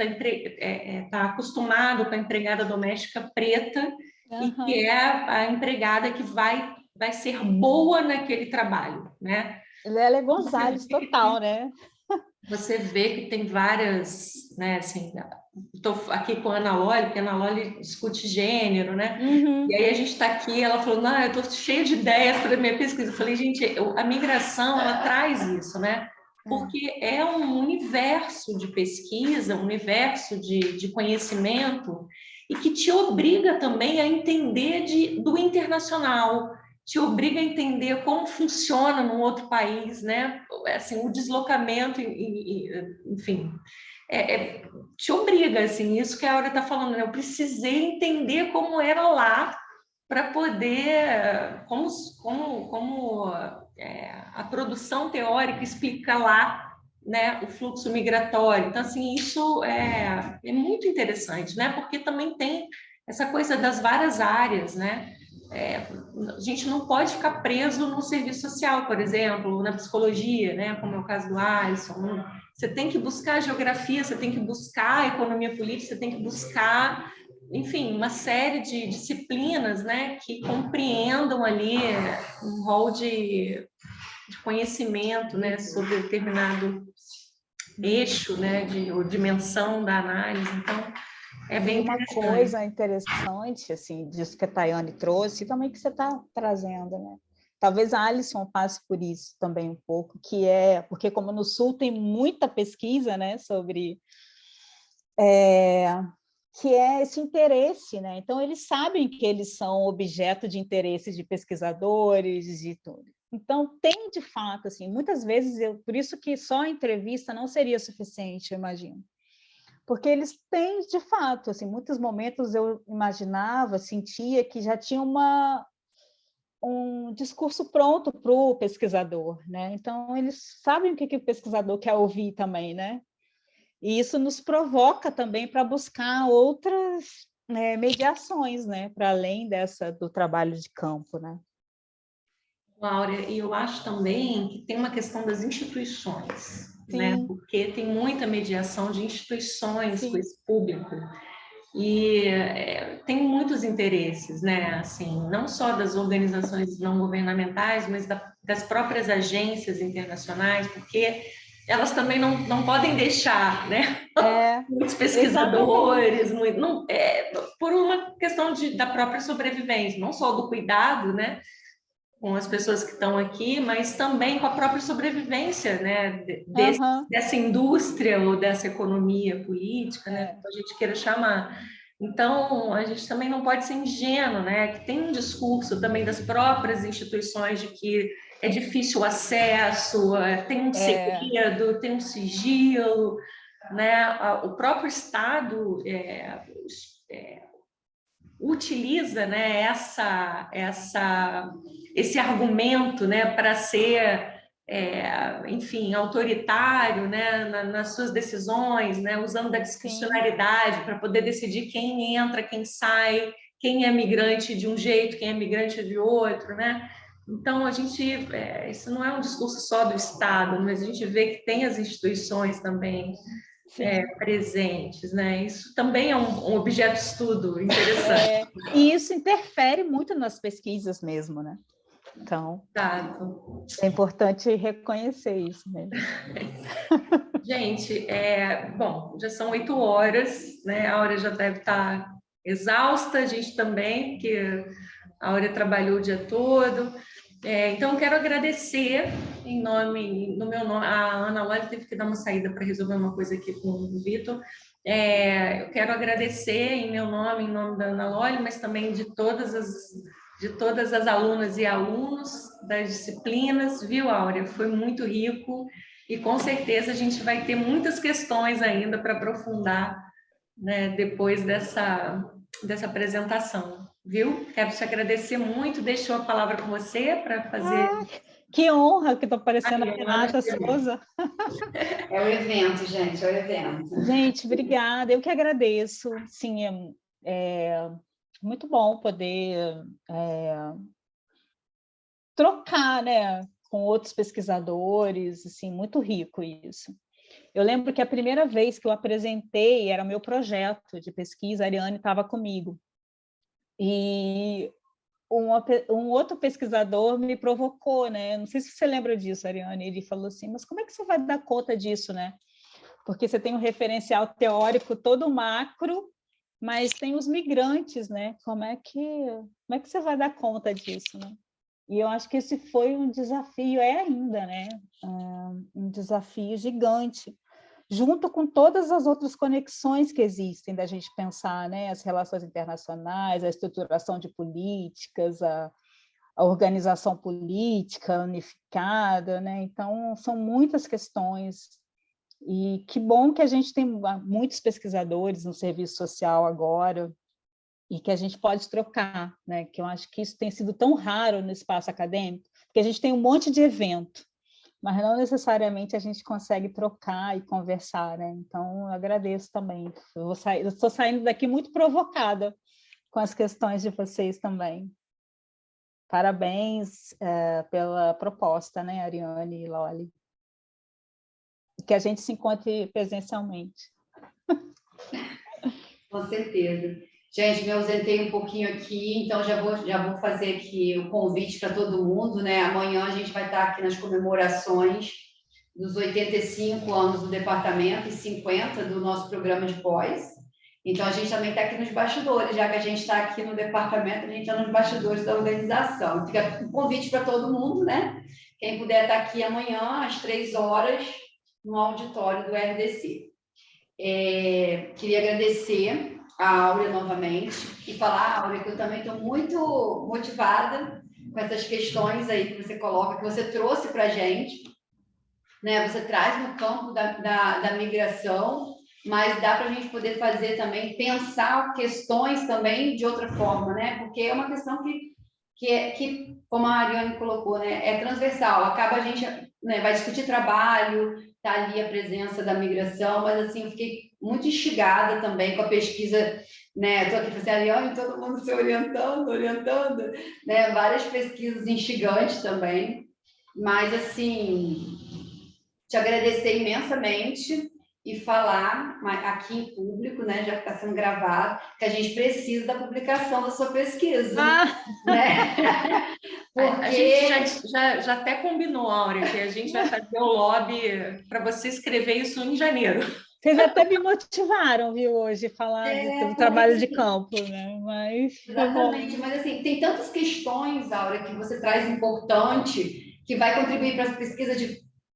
tá acostumado com a empregada doméstica preta, e que é a empregada que vai ser boa naquele trabalho, né? Lélia Gonzalez, total, né? Você vê que tem várias, né, assim, estou aqui com a Ana Loli, porque a Ana Loli discute gênero, né? E aí a gente está aqui, ela falou, não, eu estou cheia de ideias para a minha pesquisa. Eu falei, gente, a migração, ela traz isso, né? Porque é um universo de pesquisa, um universo de conhecimento, e que te obriga também a entender do internacional, te obriga a entender como funciona num outro país, né? Assim, o deslocamento, enfim, te obriga, assim, isso que a Áurea está falando, né? Eu precisei entender como era lá para poder, como a produção teórica explica lá, né, o fluxo migratório. Então, assim, isso é muito interessante, né? Porque também tem essa coisa das várias áreas, né? A gente não pode ficar preso no serviço social, por exemplo, na psicologia, né, como é o caso do Alisson. Você tem que buscar a geografia, você tem que buscar a economia política, você tem que buscar, enfim, uma série de disciplinas, né, que compreendam ali um rol de conhecimento, né, sobre determinado eixo, né, ou dimensão da análise. Então, é bem uma interessante. coisa interessante, assim, disso que a Tayane trouxe, e também que você está trazendo, né? Talvez a Alisson passe por isso também um pouco, porque como no Sul tem muita pesquisa, né, sobre que é esse interesse, né? Então eles sabem que eles são objeto de interesses de pesquisadores e tudo. Então tem de fato, assim, muitas vezes por isso que só a entrevista não seria suficiente, eu imagino. Porque eles têm, de fato, assim, muitos momentos eu imaginava, sentia que já tinha um discurso pronto para o pesquisador, né? Então, eles sabem o que o pesquisador quer ouvir também, né? E isso nos provoca também para buscar outras mediações, né? Para além do trabalho de campo, né? Áurea, e eu acho também que tem uma questão das instituições, né? Porque tem muita mediação de instituições com esse público, e tem muitos interesses, né? Assim, não só das organizações não governamentais, mas das próprias agências internacionais, porque elas também não podem deixar, né? Muitos pesquisadores, por uma questão da própria sobrevivência, não só do cuidado, né, com as pessoas que estão aqui, mas também com a própria sobrevivência, né, dessa indústria ou dessa economia política, né, como a gente queira chamar. Então, a gente também não pode ser ingênuo, né, que tem um discurso também das próprias instituições de que é difícil o acesso, tem um segredo, tem um sigilo, né, o próprio Estado utiliza, né, esse argumento, né, para ser enfim, autoritário, né, nas suas decisões, né, usando da discricionariedade para poder decidir quem entra, quem sai, quem é migrante de um jeito, quem é migrante de outro, né? Então, isso não é um discurso só do Estado, mas a gente vê que tem as instituições também presentes, né? Isso também é um objeto de estudo interessante. E isso interfere muito nas pesquisas mesmo, né? Então, é importante reconhecer isso mesmo. Gente, bom, já são 8 horas, né? A Áurea já deve estar exausta, a gente também, porque a Áurea trabalhou o dia todo. Então, quero agradecer no meu nome, a Ana Loli teve que dar uma saída para resolver uma coisa aqui com o Vitor. Eu quero agradecer em meu nome, em nome da Ana Loli, mas também de todas as alunas e alunos das disciplinas, viu, Áurea? Foi muito rico e com certeza a gente vai ter muitas questões ainda para aprofundar, né, depois dessa apresentação. Viu? Quero te agradecer muito. Deixo a palavra com você para fazer. Que honra que estou parecendo a Renata Souza. É o evento, gente, é o evento. Gente, obrigada. Eu que agradeço. Sim, é muito bom poder trocar, né, com outros pesquisadores. Assim, muito rico isso. Eu lembro que a primeira vez que eu apresentei era meu projeto de pesquisa, a Ariane estava comigo. E um outro pesquisador me provocou, né? Não sei se você lembra disso, Ariane. Ele falou assim, mas como é que você vai dar conta disso, né? Porque você tem um referencial teórico todo macro, mas tem os migrantes, né? Como é que você vai dar conta disso, né? E eu acho que esse foi um desafio, ainda, né? Um desafio gigante, junto com todas as outras conexões que existem da gente pensar, né, as relações internacionais, a estruturação de políticas, a organização política unificada, né? Então, são muitas questões, e que bom que a gente tem muitos pesquisadores no serviço social agora, e que a gente pode trocar, né? Que eu acho que isso tem sido tão raro no espaço acadêmico, porque a gente tem um monte de evento, mas não necessariamente a gente consegue trocar e conversar, né? Então, eu agradeço também. Eu estou saindo daqui muito provocada com as questões de vocês também. Parabéns pela proposta, né, Ariane e Loli? Que a gente se encontre presencialmente. Com certeza. Gente, me ausentei um pouquinho aqui, então já vou fazer aqui o convite para todo mundo, né? Amanhã a gente vai estar aqui nas comemorações dos 85 anos do departamento e 50 do nosso programa de pós. Então, a gente também está aqui nos bastidores, já que a gente está aqui no departamento, a gente está nos bastidores da organização. Fica um convite para todo mundo, né? Quem puder estar aqui amanhã, às 3 horas, no auditório do RDC. Queria agradecer a Áurea novamente e falar, Áurea, que eu também estou muito motivada com essas questões aí que você coloca, que você trouxe para a gente, né? Você traz no campo da migração, mas dá para a gente poder fazer também, pensar questões também de outra forma, né? Porque é uma questão que como a Ariane colocou, né? É transversal, acaba a gente, né, vai discutir trabalho, tá ali a presença da migração, mas assim, eu fiquei muito instigada também com a pesquisa, né? Estou aqui fazendo Ariane, todo mundo se orientando, né? Várias pesquisas instigantes também, mas assim, te agradecer imensamente e falar aqui em público, né, já que está sendo gravado, que a gente precisa da publicação da sua pesquisa. Né? Porque... A gente já até combinou, Áurea, que a gente vai fazer o lobby para você escrever isso em janeiro. Vocês até me motivaram, viu, hoje, falar do trabalho de campo, né? Exatamente, mas assim, tem tantas questões, Áurea, que você traz importante, que vai contribuir para as pesquisas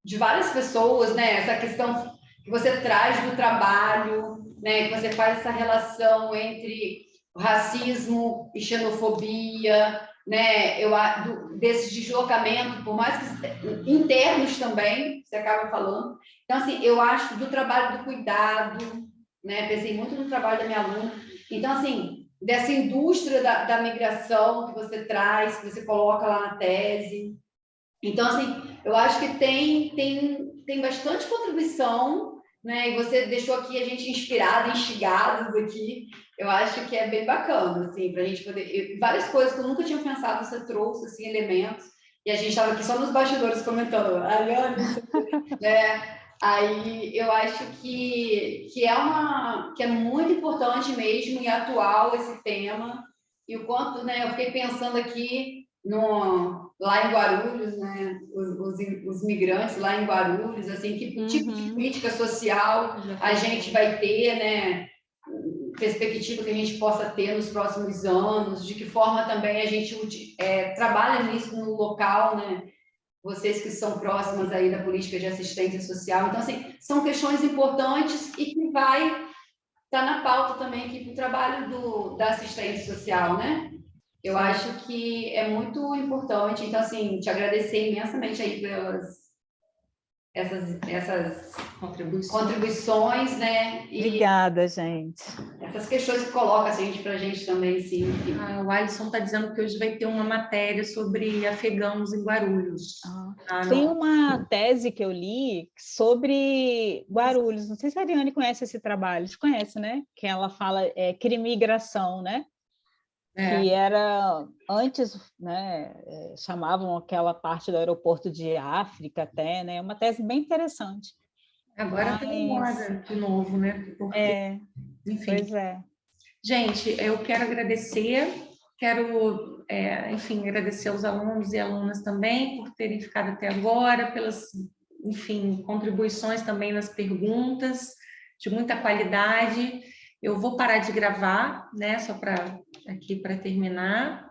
de várias pessoas, né? Essa questão que você traz do trabalho, né? Que você faz essa relação entre o racismo e xenofobia, né? Desse deslocamento, por mais que internos também, você acaba falando. Então, assim, eu acho do trabalho do cuidado, né? Pensei muito no trabalho da minha aluna. Então, assim, dessa indústria da migração que você traz, que você coloca lá na tese, Então, assim, eu acho que tem bastante contribuição, né? E você deixou aqui a gente inspirado, instigados aqui. Eu acho que é bem bacana, assim, para a gente poder... Várias coisas que eu nunca tinha pensado, você trouxe, assim, elementos, e a gente estava aqui só nos bastidores comentando, Ariane, né? Aí eu acho que é muito importante mesmo e atual esse tema, e o quanto, né, eu fiquei pensando aqui lá em Guarulhos, né, os migrantes lá em Guarulhos, assim, que tipo de política social a gente vai ter, né, perspectiva que a gente possa ter nos próximos anos, de que forma também a gente trabalha nisso no local, né, vocês que são próximas aí da política de assistência social. Então, assim, são questões importantes e que vai estar na pauta também aqui para o trabalho da assistência social, né? Eu acho que é muito importante. Então, assim, te agradecer imensamente aí pelas essas contribuições, né? E obrigada, gente. essas questões que coloca a gente para a gente também, sim. O Alisson está dizendo que hoje vai ter uma matéria sobre afegãos em Guarulhos. Tem uma tese que eu li sobre Guarulhos. Não sei se a Ariane conhece esse trabalho. Você conhece, né? Que ela fala crimigração, né? Que era antes, né? Chamavam aquela parte do aeroporto de África até, né? Uma tese bem interessante. Agora tem moda de novo, né? Porque, enfim. Pois é. Gente, eu quero agradecer, enfim, agradecer aos alunos e alunas também por terem ficado até agora, pelas, enfim, contribuições também nas perguntas, de muita qualidade. Eu vou parar de gravar, né, só para terminar.